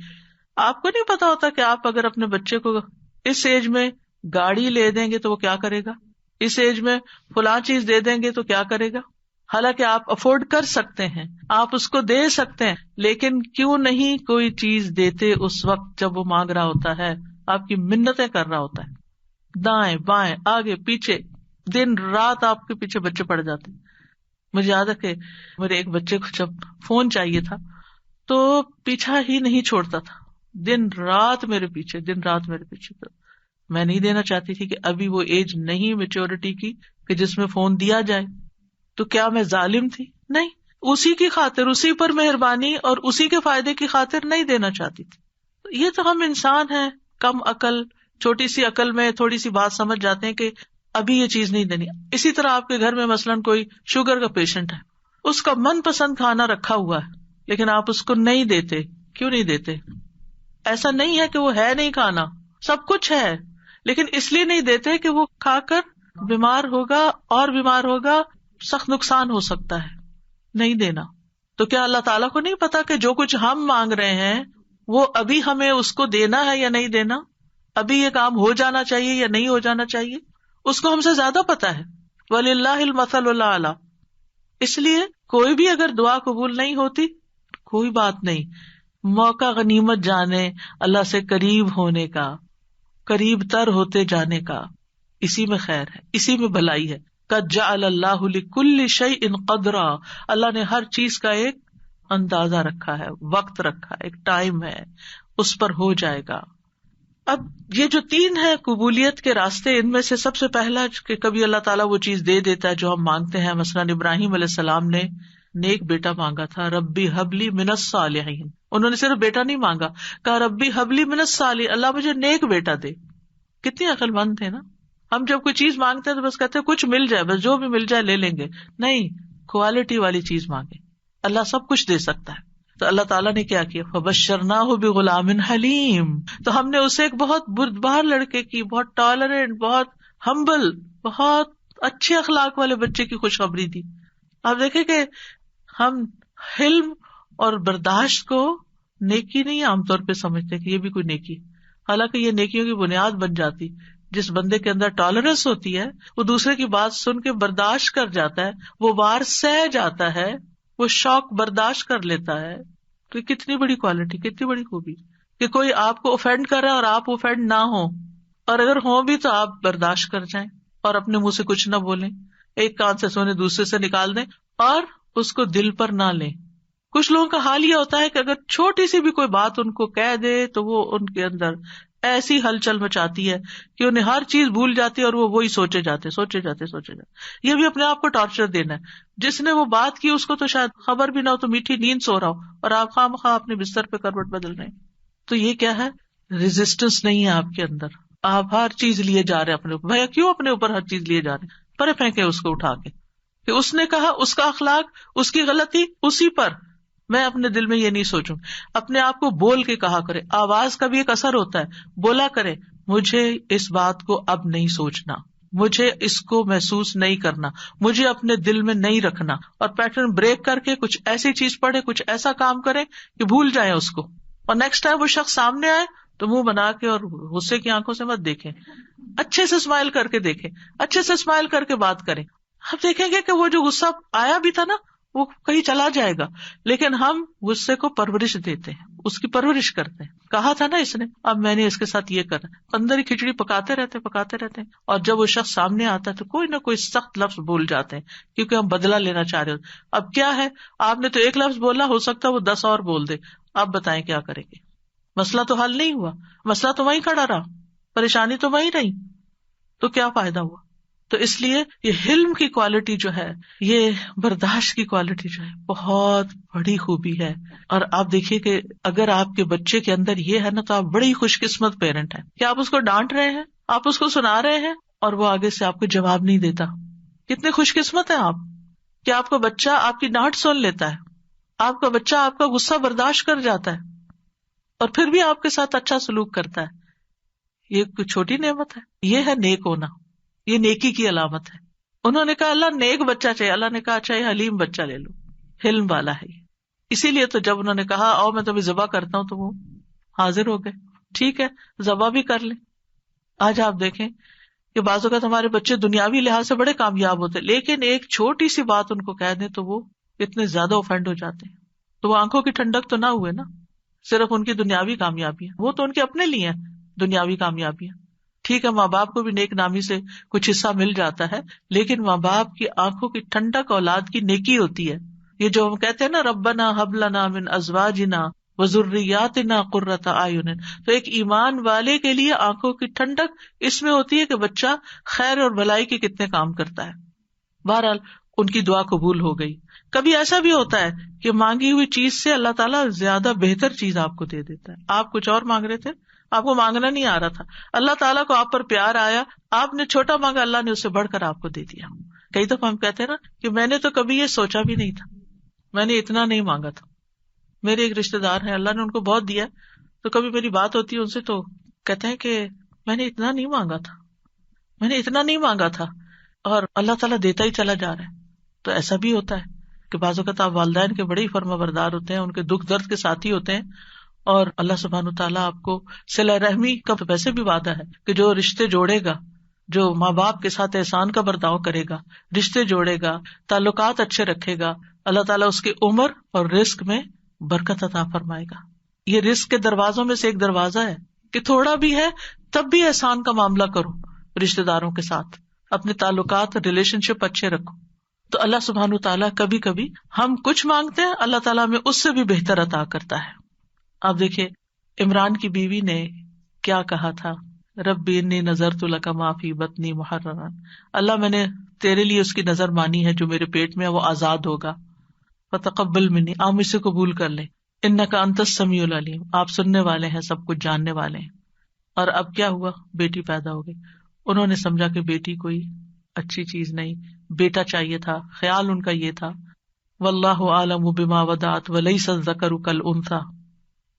آپ کو نہیں پتا ہوتا کہ آپ اگر اپنے بچے کو اس ایج میں گاڑی لے دیں گے تو وہ کیا کرے گا, اس ایج میں فلاں چیز دے دیں گے تو کیا کرے گا. حالانکہ آپ افورڈ کر سکتے ہیں, آپ اس کو دے سکتے ہیں, لیکن کیوں نہیں کوئی چیز دیتے اس وقت جب وہ مانگ رہا ہوتا ہے, آپ کی منتیں کر رہا ہوتا ہے, دائیں بائیں آگے پیچھے دن رات آپ کے پیچھے بچے پڑ جاتے ہیں. مجھے یاد ہے کہ میرے ایک بچے کو جب فون چاہیے تھا تو پیچھا ہی نہیں چھوڑتا تھا, دن رات میرے پیچھے. تو میں نہیں دینا چاہتی تھی کہ ابھی وہ ایج نہیں میچورٹی کی کہ جس میں فون دیا جائے. تو کیا میں ظالم تھی؟ نہیں, اسی کی خاطر, اسی پر مہربانی اور اسی کے فائدے کی خاطر نہیں دینا چاہتی تھی. یہ تو ہم انسان ہیں کم عقل, چھوٹی سی عقل میں تھوڑی سی بات سمجھ جاتے ہیں کہ ابھی یہ چیز نہیں دینی. اسی طرح آپ کے گھر میں مثلاً کوئی شوگر کا پیشنٹ ہے, اس کا من پسند کھانا رکھا ہوا ہے لیکن آپ اس کو نہیں دیتے. کیوں نہیں دیتے؟ ایسا نہیں ہے کہ وہ ہے نہیں کھانا, سب کچھ ہے, لیکن اس لیے نہیں دیتے کہ وہ کھا کر بیمار ہوگا اور بیمار ہوگا, سخت نقصان ہو سکتا ہے. نہیں دینا. تو کیا اللہ تعالیٰ کو نہیں پتا کہ جو کچھ ہم مانگ رہے ہیں وہ ابھی ہمیں اس کو دینا ہے یا نہیں دینا, ابھی یہ کام ہو جانا چاہیے یا نہیں ہو جانا چاہیے؟ اس کو ہم سے زیادہ پتا ہے. وَلِلَّهِ الْمَثَلُ الْأَعْلَى. اس لیے کوئی بھی اگر دعا قبول نہیں ہوتی کوئی بات نہیں, موقع غنیمت جانے اللہ سے قریب ہونے کا, قریب تر ہوتے جانے کا. اسی میں خیر ہے, اسی میں بھلائی ہے. قَدْ جَعَلَ اللَّهُ لِكُلِّ شَيْءٍ قَدْرًا. اللہ نے ہر چیز کا ایک اندازہ رکھا ہے, وقت رکھا ہے, ایک ٹائم ہے, اس پر ہو جائے گا. اب یہ جو تین ہے قبولیت کے راستے, ان میں سے سب سے پہلا کہ کبھی اللہ تعالیٰ وہ چیز دے دیتا ہے جو ہم مانگتے ہیں. مثلاً ابراہیم علیہ السلام نے نیک بیٹا مانگا تھا, ربی حبلی من الصالحین. انہوں نے صرف بیٹا نہیں مانگا, کہا ربی حبلی من الصالحین, اللہ مجھے نیک بیٹا دے. کتنی عقل مند تھے نا. ہم جب کوئی چیز مانگتے ہیں تو بس کہتے ہیں کچھ مل جائے, بس جو بھی مل جائے لے لیں گے. نہیں, کوالٹی والی چیز مانگے, اللہ سب کچھ دے سکتا ہے. تو اللہ تعالیٰ نے کیا کیا, فبشرناہ بغلام حلیم. تو ہم نے اسے ایک بہت بردبار لڑکے کی, بہت ٹالرنٹ, بہت ہمبل, بہت اچھے اخلاق والے بچے کی خوشخبری دی. آپ دیکھیں کہ ہم حلم اور برداشت کو نیکی نہیں عام طور پہ سمجھتے کہ یہ بھی کوئی نیکی, حالانکہ یہ نیکیوں کی بنیاد بن جاتی. جس بندے کے اندر ٹالرنس ہوتی ہے وہ دوسرے کی بات سن کے برداشت کر جاتا ہے, وہ وار سہ جاتا ہے, وہ شوق برداشت کر لیتا ہے. تو کتنی بڑی کوالٹی, کتنی بڑی خوبی کہ کوئی آپ کو اوفینڈ کر رہا ہے اور آپ اوفینڈ نہ ہو, اور اگر ہوں بھی تو آپ برداشت کر جائیں اور اپنے منہ سے کچھ نہ بولیں, ایک کان سے سونے دوسرے سے نکال دیں اور اس کو دل پر نہ لیں. کچھ لوگوں کا حال یہ ہوتا ہے کہ اگر چھوٹی سی بھی کوئی بات ان کو کہہ دے تو وہ ان کے اندر ایسی ہلچل مچاتی ہے کہ انہیں ہر چیز بھول جاتی ہے اور وہ وہی سوچے جاتے. یہ بھی اپنے آپ کو ٹارچر دینا ہے. جس نے وہ بات کی اس کو تو شاید خبر بھی نہ ہو, تو میٹھی نیند سو رہا ہو اور آپ خواہ مخواہ اپنے بستر پہ کروٹ بدل رہے ہیں. تو یہ کیا ہے, ریزسٹنس نہیں ہے آپ کے اندر, آپ ہر چیز لیے جا رہے ہیں اپنے اوپر. بھیا کیوں اپنے اوپر ہر چیز لیے جا رہے ہیں, پرے پھینکے اس کو اٹھا کے, کہ اس نے کہا, اس کا اخلاق, اس کی غلطی اسی پر, میں اپنے دل میں یہ نہیں سوچوں. اپنے آپ کو بول کے کہا کرے, آواز کا بھی ایک اثر ہوتا ہے, بولا کرے مجھے اس بات کو اب نہیں سوچنا, مجھے اس کو محسوس نہیں کرنا, مجھے اپنے دل میں نہیں رکھنا, اور پیٹرن بریک کر کے کچھ ایسی چیز پڑھے, کچھ ایسا کام کرے کہ بھول جائیں اس کو, اور نیکسٹ ٹائم وہ شخص سامنے آئے تو منہ بنا کے اور غصے کی آنکھوں سے مت دیکھیں، اچھے سے اسمائل کر کے دیکھیں، اچھے سے اسمائل کر کے بات کریں. آپ دیکھیں گے کہ وہ جو غصہ آیا بھی تھا نا وہ کہیں چلا جائے گا. لیکن ہم غصے کو پرورش دیتے ہیں، اس کی پرورش کرتے ہیں. کہا تھا نا اس نے اب میں نے اس کے ساتھ یہ کرا، اندر ہی کھچڑی پکاتے رہتے ہیں. اور جب وہ شخص سامنے آتا ہے تو کوئی نہ کوئی سخت لفظ بول جاتے ہیں کیونکہ ہم بدلہ لینا چاہ رہے ہوتے. اب کیا ہے، آپ نے تو ایک لفظ بولا، ہو سکتا ہے وہ 10 اور بول دے. آپ بتائیں کیا کریں گے؟ مسئلہ تو حل نہیں ہوا، مسئلہ تو وہیں کھڑا رہا، پریشانی تو وہیں رہی، تو کیا فائدہ ہوا؟ تو اس لیے یہ حلم کی کوالٹی جو ہے، یہ برداشت کی کوالٹی جو ہے بہت بڑی خوبی ہے. اور آپ دیکھیے کہ اگر آپ کے بچے کے اندر یہ ہے نا تو آپ بڑی خوش قسمت پیرنٹ ہیں کہ آپ اس کو ڈانٹ رہے ہیں، آپ اس کو سنا رہے ہیں اور وہ آگے سے آپ کو جواب نہیں دیتا. کتنے خوش قسمت ہیں آپ کہ آپ کا بچہ آپ کی ڈانٹ سن لیتا ہے، آپ کا بچہ آپ کا غصہ برداشت کر جاتا ہے اور پھر بھی آپ کے ساتھ اچھا سلوک کرتا ہے. یہ کوئی چھوٹی نعمت ہے، یہ ہے نیک ہونا، یہ نیکی کی علامت ہے. انہوں نے کہا اللہ نیک بچہ چاہیے، اللہ نے کہا اچھا یہ حلیم بچہ لے لو، حلم والا ہے. اسی لیے تو جب انہوں نے کہا آؤ میں تمہیں ذبح کرتا ہوں تو وہ حاضر ہو گئے. ٹھیک ہے ذبح بھی کر لیں. آج آپ دیکھیں کہ بعض اوقات ہمارے بچے دنیاوی لحاظ سے بڑے کامیاب ہوتے لیکن ایک چھوٹی سی بات ان کو کہہ دیں تو وہ اتنے زیادہ اوفینڈ ہو جاتے ہیں. تو وہ آنکھوں کی ٹھنڈک تو نہ ہوئے نا، صرف ان کی دنیاوی کامیابیاں، وہ تو ان کے اپنے لیے ہیں دنیاوی کامیابیاں. ٹھیک ہے ماں باپ کو بھی نیک نامی سے کچھ حصہ مل جاتا ہے لیکن ماں باپ کی آنکھوں کی ٹھنڈک اولاد کی نیکی ہوتی ہے. یہ جو ہم کہتے ہیں نا ربنا ہب لنا من ازواجنا وذریاتنا قرۃ اعین، تو ایک ایمان والے کے لیے آنکھوں کی ٹھنڈک اس میں ہوتی ہے کہ بچہ خیر اور بھلائی کے کتنے کام کرتا ہے. بہرحال ان کی دعا قبول ہو گئی. کبھی ایسا بھی ہوتا ہے کہ مانگی ہوئی چیز سے اللہ تعالیٰ زیادہ بہتر چیز آپ کو دے دیتا ہے. آپ کچھ اور مانگ رہے تھے، آپ کو مانگنا نہیں آ رہا تھا، اللہ تعالیٰ کو آپ پر پیار آیا، آپ نے چھوٹا مانگا، اللہ نے اس سے بڑھ کر آپ کو دے دیا. کئی دفعہ ہم کہتے ہیں نا کہ میں نے تو کبھی یہ سوچا بھی نہیں تھا، میں نے اتنا نہیں مانگا تھا. میرے ایک رشتے دار ہیں، اللہ نے ان کو بہت دیا، تو کبھی میری بات ہوتی ہے ان سے تو کہتے ہیں کہ میں نے اتنا نہیں مانگا تھا، میں نے اتنا نہیں مانگا تھا، اور اللہ تعالیٰ دیتا ہی چلا جا رہا ہے. تو ایسا بھی ہوتا ہے کہ بعض اوقات آپ والدین کے بڑے ہی فرما بردار ہوتے ہیں، ان کے دکھ درد کے ساتھی ہوتے ہیں، اور اللہ سبحانہ تعالیٰ آپ کو صلہ رحمی کا ویسے بھی وعدہ ہے کہ جو رشتے جوڑے گا، جو ماں باپ کے ساتھ احسان کا برتاؤ کرے گا، رشتے جوڑے گا، تعلقات اچھے رکھے گا، اللہ تعالیٰ اس کی عمر اور رزق میں برکت عطا فرمائے گا. یہ رزق کے دروازوں میں سے ایک دروازہ ہے کہ تھوڑا بھی ہے تب بھی احسان کا معاملہ کرو، رشتے داروں کے ساتھ اپنے تعلقات ریلیشن شپ اچھے رکھو. تو اللہ سبحانہ تعالیٰ کبھی کبھی ہم کچھ مانگتے ہیں، اللہ تعالیٰ ہمیں اس سے بھی بہتر عطا کرتا ہے. آپ دیکھیے عمران کی بیوی نے کیا کہا تھا، ربی انی نذرت لک ما فی بطنی محررا، اللہ میں نے تیرے لیے اس کی نظر مانی ہے جو میرے پیٹ میں ہے وہ آزاد ہوگا، فتقبل منی، آپ مجھ سے قبول کر لیں، انک انت السمیع العلیم، آپ سننے والے ہیں، سب کچھ جاننے والے ہیں. اور اب کیا ہوا، بیٹی پیدا ہو گئی. انہوں نے سمجھا کہ بیٹی کوئی اچھی چیز نہیں، بیٹا چاہیے تھا، خیال ان کا یہ تھا. واللہ اعلم بما وضعت ولیس الذکر کالانثی،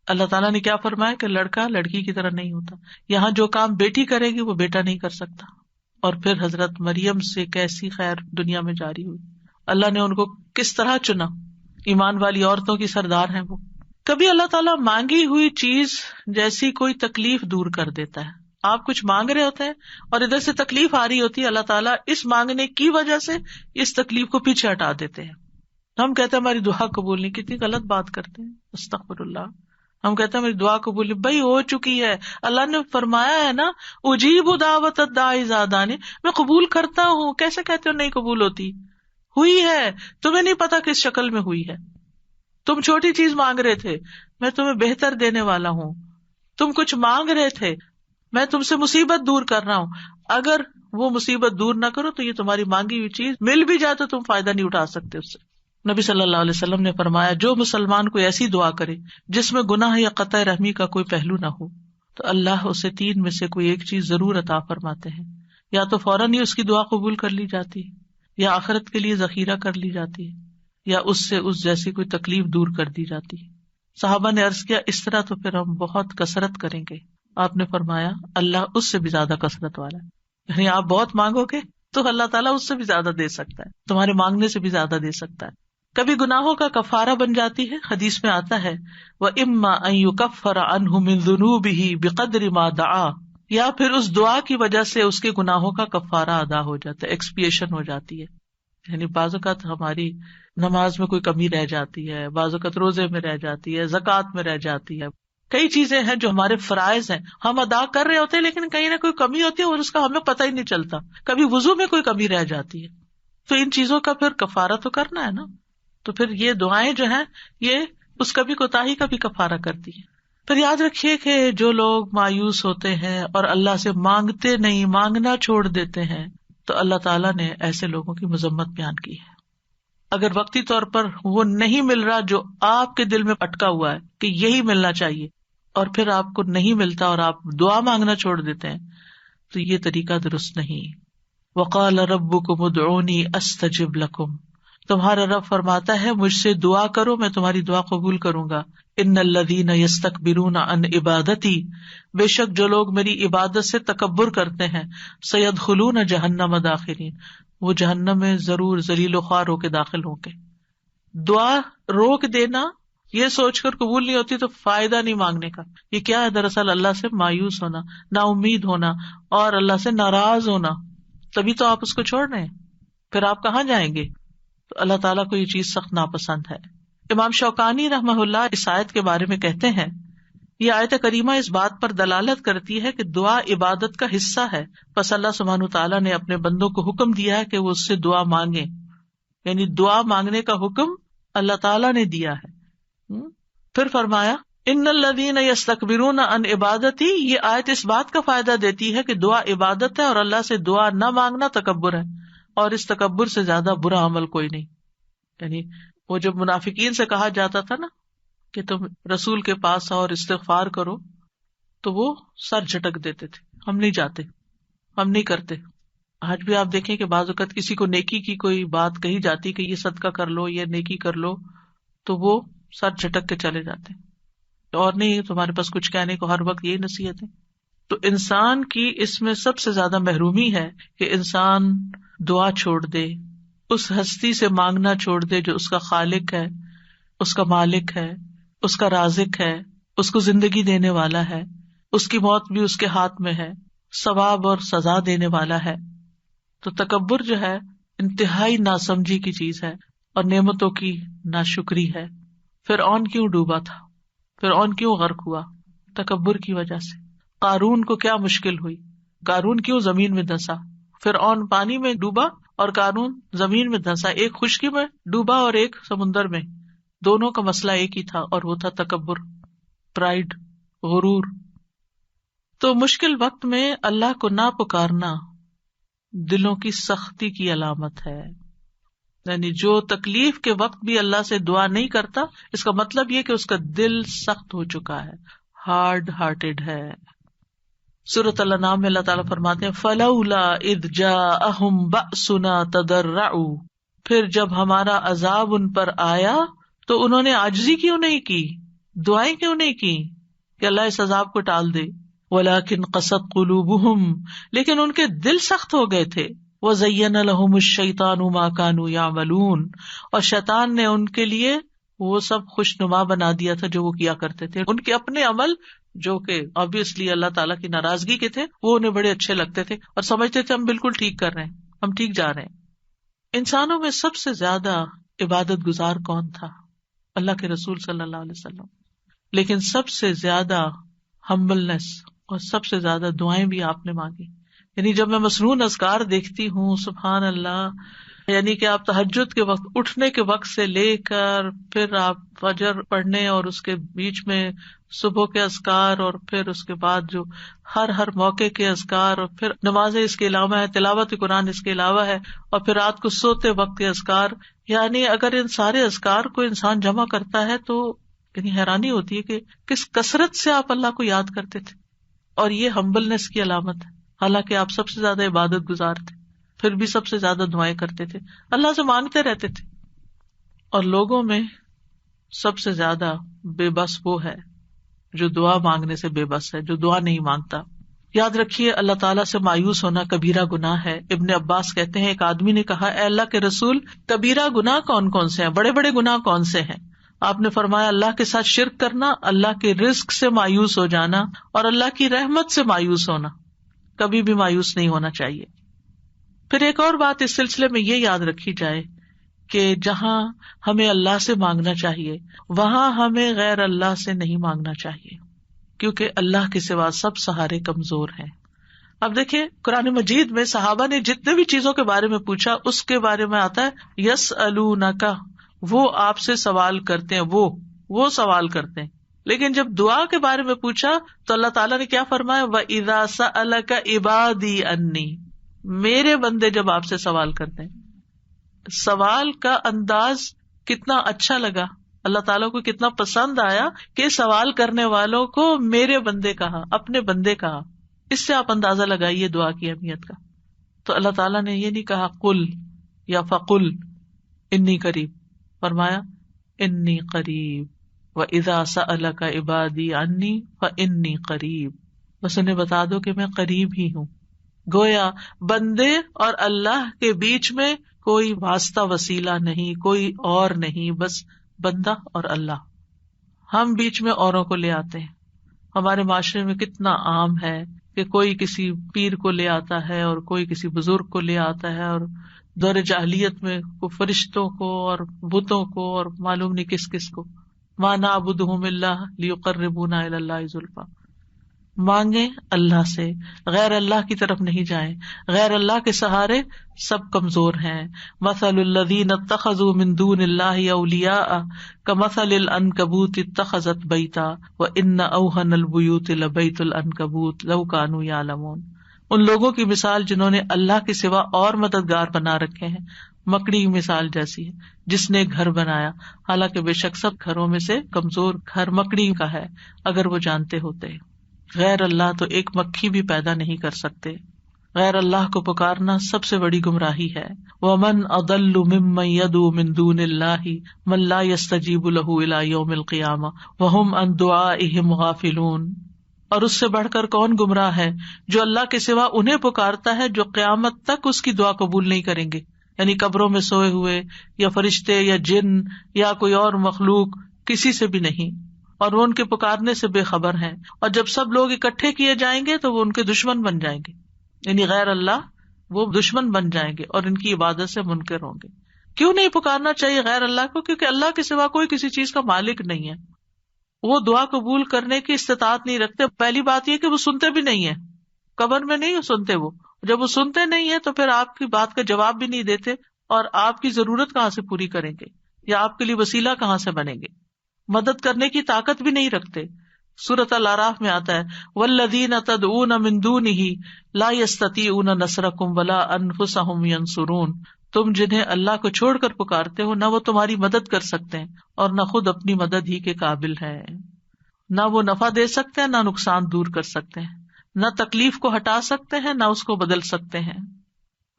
اللہ تعالیٰ نے کیا فرمایا کہ لڑکا لڑکی کی طرح نہیں ہوتا، یہاں جو کام بیٹی کرے گی وہ بیٹا نہیں کر سکتا. اور پھر حضرت مریم سے کیسی خیر دنیا میں جاری ہوئی، اللہ نے ان کو کس طرح چنا، ایمان والی عورتوں کی سردار ہیں وہ. کبھی اللہ تعالیٰ مانگی ہوئی چیز جیسی کوئی تکلیف دور کر دیتا ہے. آپ کچھ مانگ رہے ہوتے ہیں اور ادھر سے تکلیف آ رہی ہوتی ہے، اللہ تعالیٰ اس مانگنے کی وجہ سے اس تکلیف کو پیچھے ہٹا دیتے ہیں. ہم کہتے ہیں ہماری دعا قبول نہیں، کتنی غلط بات کرتے ہیں، استغفر اللہ. ہم کہتے ہیں میری دعا قبول نہیں، بھائی ہو چکی ہے، اللہ نے فرمایا ہے نا اجیب دعوت الداعی اذا دعانی، میں قبول کرتا ہوں. کیسے کہتے ہو نہیں قبول ہوتی؟ ہوئی ہے، تمہیں نہیں پتا کس شکل میں ہوئی ہے. تم چھوٹی چیز مانگ رہے تھے، میں تمہیں بہتر دینے والا ہوں. تم کچھ مانگ رہے تھے، میں تم سے مصیبت دور کر رہا ہوں. اگر وہ مصیبت دور نہ کرو تو یہ تمہاری مانگی ہوئی چیز مل بھی جائے تو تم فائدہ نہیں اٹھا سکتے اس سے. نبی صلی اللہ علیہ وسلم نے فرمایا جو مسلمان کوئی ایسی دعا کرے جس میں گناہ یا قطع رحمی کا کوئی پہلو نہ ہو تو اللہ اسے 3 میں سے کوئی ایک چیز ضرور عطا فرماتے ہیں. یا تو فوراً ہی اس کی دعا قبول کر لی جاتی ہے، یا آخرت کے لیے ذخیرہ کر لی جاتی ہے، یا اس سے اس جیسی کوئی تکلیف دور کر دی جاتی ہے. صحابہ نے عرض کیا اس طرح تو پھر ہم بہت کثرت کریں گے. آپ نے فرمایا اللہ اس سے بھی زیادہ کثرت والا ہے، یعنی آپ بہت مانگو گے تو اللہ تعالیٰ اس سے بھی زیادہ دے سکتا ہے، تمہارے مانگنے سے بھی زیادہ دے سکتا ہے. کبھی گناہوں کا کفارہ بن جاتی ہے، حدیث میں آتا ہے وَإِمَّا أَن يُكَفَّرَ عَنْهُ مِن ذُنُوبِهِ بِقَدْرِ مَا دَعَا، یا پھر اس دعا کی وجہ سے اس کے گناہوں کا کفارہ ادا ہو جاتا ہے، ایکسپیشن ہو جاتی ہے. یعنی بعض اوقات ہماری نماز میں کوئی کمی رہ جاتی ہے، بعض اوقات روزے میں رہ جاتی ہے، زکوٰۃ میں رہ جاتی ہے، کئی چیزیں ہیں جو ہمارے فرائض ہیں ہم ادا کر رہے ہوتے ہیں لیکن کہیں نہ کوئی کمی ہوتی ہے اور اس کا ہمیں پتہ ہی نہیں چلتا. کبھی وضو میں کوئی کمی رہ جاتی ہے، تو ان چیزوں کا پھر کفارہ تو کرنا ہے نا. تو پھر یہ دعائیں جو ہیں یہ اس کبھی کوتاہی کا بھی کفارہ کرتی ہیں. پھر یاد رکھیے کہ جو لوگ مایوس ہوتے ہیں اور اللہ سے مانگتے نہیں، مانگنا چھوڑ دیتے ہیں، تو اللہ تعالیٰ نے ایسے لوگوں کی مذمت بیان کی ہے. اگر وقتی طور پر وہ نہیں مل رہا جو آپ کے دل میں اٹکا ہوا ہے کہ یہی ملنا چاہیے، اور پھر آپ کو نہیں ملتا اور آپ دعا مانگنا چھوڑ دیتے ہیں، تو یہ طریقہ درست نہیں. وقال ربکم ادعونی استجب لکم، تمہارا رب فرماتا ہے مجھ سے دعا کرو میں تمہاری دعا قبول کروں گا. ان الذین یستکبرون عن عبادتی، بے شک جو لوگ میری عبادت سے تکبر کرتے ہیں، سیدخلون جہنم داخرین، وہ جہنم میں ضرور ذلیل و خوار ہو کے داخل ہوں گے. دعا روک دینا یہ سوچ کر قبول نہیں ہوتی تو فائدہ نہیں مانگنے کا. یہ کیا ہے؟ دراصل اللہ سے مایوس ہونا، نا امید ہونا اور اللہ سے ناراض ہونا. تبھی تو آپ اس کو چھوڑ رہے ہیں، پھر آپ کہاں جائیں گے؟ تو اللہ تعالیٰ کو یہ چیز سخت ناپسند ہے. امام شوکانی رحمہ اللہ اس آیت کے بارے میں کہتے ہیں، یہ آیت کریمہ اس بات پر دلالت کرتی ہے کہ دعا عبادت کا حصہ ہے، پس اللہ سبحانہ تعالیٰ نے اپنے بندوں کو حکم دیا ہے کہ وہ اس سے دعا مانگیں. یعنی دعا مانگنے کا حکم اللہ تعالیٰ نے دیا ہے. پھر فرمایا ان الذین یستکبرون عن عبادتی، یہ آیت اس بات کا فائدہ دیتی ہے کہ دعا عبادت ہے اور اللہ سے دعا نہ مانگنا تکبر ہے، اور اس تکبر سے زیادہ برا عمل کوئی نہیں. یعنی وہ جب منافقین سے کہا جاتا تھا نا کہ تم رسول کے پاس آؤ اور استغفار کرو، تو وہ سر جھٹک دیتے تھے، ہم نہیں جاتے، ہم نہیں کرتے. آج بھی آپ دیکھیں کہ بعض اوقات کسی کو نیکی کی کوئی بات کہی جاتی کہ یہ صدقہ کر لو، یہ نیکی کر لو، تو وہ سر جھٹک کے چلے جاتے، اور نہیں تمہارے پاس کچھ کہنے کو، ہر وقت یہی نصیحتیں. تو انسان کی اس میں سب سے زیادہ محرومی ہے کہ انسان دعا چھوڑ دے، اس ہستی سے مانگنا چھوڑ دے جو اس کا خالق ہے، اس کا مالک ہے، اس کا رازق ہے، اس کو زندگی دینے والا ہے، اس کی موت بھی اس کے ہاتھ میں ہے، ثواب اور سزا دینے والا ہے. تو تکبر جو ہے انتہائی ناسمجھی کی چیز ہے اور نعمتوں کی ناشکری ہے. فرعون کیوں ڈوبا تھا؟ فرعون کیوں غرق ہوا؟ تکبر کی وجہ سے. قارون کو کیا مشکل ہوئی؟ قارون کیوں زمین میں دھنسا؟ فرعون پانی میں ڈوبا اور قارون زمین میں دھنسا. ایک خشکی میں ڈوبا اور ایک سمندر میں، دونوں کا مسئلہ ایک ہی تھا، اور وہ تھا تکبر، پرائڈ، غرور. تو مشکل وقت میں اللہ کو نہ پکارنا دلوں کی سختی کی علامت ہے. یعنی جو تکلیف کے وقت بھی اللہ سے دعا نہیں کرتا، اس کا مطلب یہ کہ اس کا دل سخت ہو چکا ہے، ہارڈ ہارٹیڈ ہے. سورۃ الانعام میں اللہ تعالیٰ فرماتے ہیں فَلَوْلَا إِذْ جَاءَهُمْ بَأْسُنَا تَضَرَّعُوا، پھر جب ہمارا عذاب ان پر آیا تو انہوں نے عاجزی کیوں نہیں کی، دعائیں کیوں نہیں کی کہ اللہ اس عذاب کو ٹال دے. وَلَكِنْ قَسَتْ قُلُوبُهُمْ، لیکن ان کے دل سخت ہو گئے تھے. وَزَيَّنَ لَهُمُ الشَّيْطَانُ مَا كَانُوا يَعْمَلُونَ، اور شیطان نے ان کے لیے وہ سب خوشنما بنا دیا تھا جو وہ کیا کرتے تھے. ان کے اپنے عمل جو کہ obviously اللہ تعالیٰ کی ناراضگی کے تھے، وہ انہیں بڑے اچھے لگتے تھے اور سمجھتے تھے ہم بالکل ٹھیک کر رہے ہیں، ہم ٹھیک جا رہے ہیں. انسانوں میں سب سے زیادہ عبادت گزار کون تھا؟ اللہ کے رسول صلی اللہ علیہ وسلم. لیکن سب سے زیادہ ہمبلنس اور سب سے زیادہ دعائیں بھی آپ نے مانگی. یعنی جب میں مسنون اذکار دیکھتی ہوں، سبحان اللہ، یعنی کہ آپ تہجد کے وقت اٹھنے کے وقت سے لے کر پھر آپ فجر پڑھنے اور اس کے بیچ میں صبح کے اذکار اور پھر اس کے بعد جو ہر موقع کے اذکار اور پھر نمازیں اس کے علاوہ ہے، تلاوت قرآن اس کے علاوہ ہے، اور پھر رات کو سوتے وقت کے اذکار. یعنی اگر ان سارے اذکار کو انسان جمع کرتا ہے تو یعنی حیرانی ہوتی ہے کہ کس کثرت سے آپ اللہ کو یاد کرتے تھے. اور یہ ہمبلنس کی علامت ہے، حالانکہ آپ سب سے زیادہ عبادت گزار تھے، پھر بھی سب سے زیادہ دعائیں کرتے تھے، اللہ سے مانگتے رہتے تھے. اور لوگوں میں سب سے زیادہ بے بس وہ ہے جو دعا مانگنے سے بے بس ہے، جو دعا نہیں مانگتا. یاد رکھیے اللہ تعالیٰ سے مایوس ہونا کبیرہ گناہ ہے. ابن عباس کہتے ہیں ایک آدمی نے کہا اے اللہ کے رسول کبیرہ گناہ کون کون سے ہیں, بڑے بڑے گناہ کون سے ہیں؟ آپ نے فرمایا اللہ کے ساتھ شرک کرنا, اللہ کے رزق سے مایوس ہو جانا اور اللہ کی رحمت سے مایوس ہونا. کبھی بھی مایوس نہیں ہونا چاہیے. پھر ایک اور بات اس سلسلے میں یہ یاد رکھی جائے کہ جہاں ہمیں اللہ سے مانگنا چاہیے وہاں ہمیں غیر اللہ سے نہیں مانگنا چاہیے, کیونکہ اللہ کے سوا سب سہارے کمزور ہیں. اب دیکھیں قرآن مجید میں صحابہ نے جتنے بھی چیزوں کے بارے میں پوچھا اس کے بارے میں آتا ہے یسألونک, وہ آپ سے سوال کرتے ہیں, وہ سوال کرتے ہیں. لیکن جب دعا کے بارے میں پوچھا تو اللہ تعالیٰ نے کیا فرمایا وَإِذَا سَأَلَكَ عِبَادِي عَنِّي, میرے بندے جب آپ سے سوال کرتے ہیں. سوال کا انداز کتنا اچھا لگا, اللہ تعالیٰ کو کتنا پسند آیا کہ سوال کرنے والوں کو میرے بندے کہا, اپنے بندے کہا. اس سے آپ اندازہ لگائیے دعا کی اہمیت کا. تو اللہ تعالیٰ نے یہ نہیں کہا قل یا فقل انی قریب, فرمایا انی قریب وَإِذَا سَأَلَكَ عِبَادِي عَنِّي فَإِنِّي قَرِيب, بس انہیں بتا دو کہ میں قریب ہی ہوں. گویا بندے اور اللہ کے بیچ میں کوئی واسطہ وسیلہ نہیں, کوئی اور نہیں, بس بندہ اور اللہ. ہم بیچ میں اوروں کو لے آتے ہیں. ہمارے معاشرے میں کتنا عام ہے کہ کوئی کسی پیر کو لے آتا ہے اور کوئی کسی بزرگ کو لے آتا ہے, اور دور جاہلیت میں فرشتوں کو اور بتوں کو اور معلوم نہیں کس کس کو. ما نعبدہم الا لیقربونا الی اللہ زلفی, مانگیں اللہ سے, غیر اللہ کی طرف نہیں جائیں. غیر اللہ کے سہارے سب کمزور ہیں. مثل الذین اتخذوا من دون اللہ اولیاء کمثل العنکبوت اتخذت بیتا وان اوہن البیوت لبیت العنکبوت لو کانوا یعلمون. ان لوگوں کی مثال جنہوں نے اللہ کے سوا اور مددگار بنا رکھے ہیں مکڑی کی مثال جیسی ہے جس نے گھر بنایا, حالانکہ بے شک سب گھروں میں سے کمزور گھر مکڑی کا ہے اگر وہ جانتے ہوتے. غیر اللہ تو ایک مکھی بھی پیدا نہیں کر سکتے. غیر اللہ کو پکارنا سب سے بڑی گمراہی ہے. وَمَنْ أَضَلُّ مِمَّنْ يَدْعُو مِن دُونِ اللَّهِ مَن لَّا يَسْتَجِيبُ لَهُ إِلَىٰ يَوْمِ الْقِيَامَةِ وَهُمْ عَن دُعَائِهِمْ غَافِلُونَ. اور اس سے بڑھ کر کون گمراہ ہے جو اللہ کے سوا انہیں پکارتا ہے جو قیامت تک اس کی دعا قبول نہیں کریں گے, یعنی قبروں میں سوئے ہوئے یا فرشتے یا جن یا کوئی اور مخلوق, کسی سے بھی نہیں, اور وہ ان کے پکارنے سے بے خبر ہیں. اور جب سب لوگ اکٹھے کیے جائیں گے تو وہ ان کے دشمن بن جائیں گے, یعنی غیر اللہ وہ دشمن بن جائیں گے اور ان کی عبادت سے منکر ہوں گے. کیوں نہیں پکارنا چاہیے غیر اللہ کو؟ کیونکہ اللہ کے سوا کوئی کسی چیز کا مالک نہیں ہے. وہ دعا قبول کرنے کی استطاعت نہیں رکھتے. پہلی بات یہ کہ وہ سنتے بھی نہیں ہیں, قبر میں نہیں سنتے. وہ جب وہ سنتے نہیں ہیں تو پھر آپ کی بات کا جواب بھی نہیں دیتے, اور آپ کی ضرورت کہاں سے پوری کریں گے یا آپ کے لیے وسیلہ کہاں سے بنیں گے, مدد کرنے کی طاقت بھی نہیں رکھتے. سورۃ الاعراف میں آتا ہے والذین تدعون من دونہ لا یستطیعون نصرکم ولا انفسہم ینصرون. تم جنہیں اللہ کو چھوڑ کر پکارتے ہو نہ وہ تمہاری مدد کر سکتے ہیں اور نہ خود اپنی مدد ہی کے قابل ہیں. نہ وہ نفع دے سکتے ہیں نہ نقصان دور کر سکتے ہیں, نہ تکلیف کو ہٹا سکتے ہیں نہ اس کو بدل سکتے ہیں.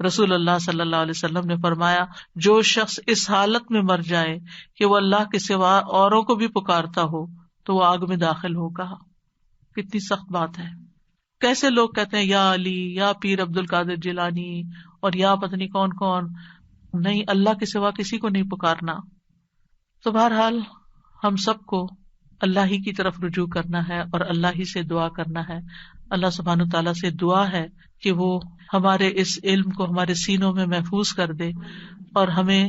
رسول اللہ صلی اللہ علیہ وسلم نے فرمایا جو شخص اس حالت میں مر جائے کہ وہ اللہ کے سوا اوروں کو بھی پکارتا ہو تو وہ آگ میں داخل ہوگا. کتنی سخت بات ہے. کیسے لوگ کہتے ہیں یا علی یا پیر عبد القادر جیلانی اور یا پتہ نہیں کون کون, نہیں, اللہ کے سوا کسی کو نہیں پکارنا. تو بہرحال ہم سب کو اللہ ہی کی طرف رجوع کرنا ہے اور اللہ ہی سے دعا کرنا ہے. اللہ سبحانہ تعالیٰ سے دعا ہے کہ وہ ہمارے اس علم کو ہمارے سینوں میں محفوظ کر دے اور ہمیں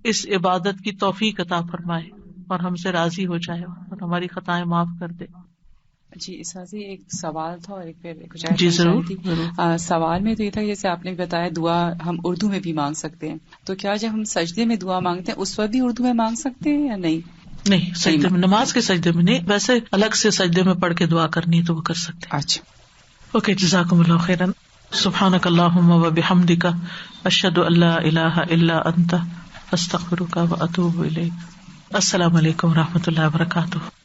اس عبادت کی توفیق عطا فرمائے اور ہم سے راضی ہو جائے اور ہماری خطائیں معاف کر دے. جی اساسی ایک سوال تھا اور ایک پھر جی ضرور. سوال میں تو یہ تھا جیسے آپ نے بتایا دعا ہم اردو میں بھی مانگ سکتے ہیں, تو کیا جب ہم سجدے میں دعا مانگتے ہیں اس وقت بھی اردو میں مانگ سکتے ہیں یا نہیں؟ نہیں, سجدے میں, نماز کے سجدے میں نہیں, ویسے الگ سے سجدے میں پڑھ کے دعا کرنی تو وہ کر سکتے ہیں. اچھا اوکے, جزاکم اللہ خیرا. سبحانک اللہم و بحمدک اشہد ان لا الہ الا انت استغفرک و اتوب الیک. السلام علیکم و رحمۃ اللہ وبرکاتہ.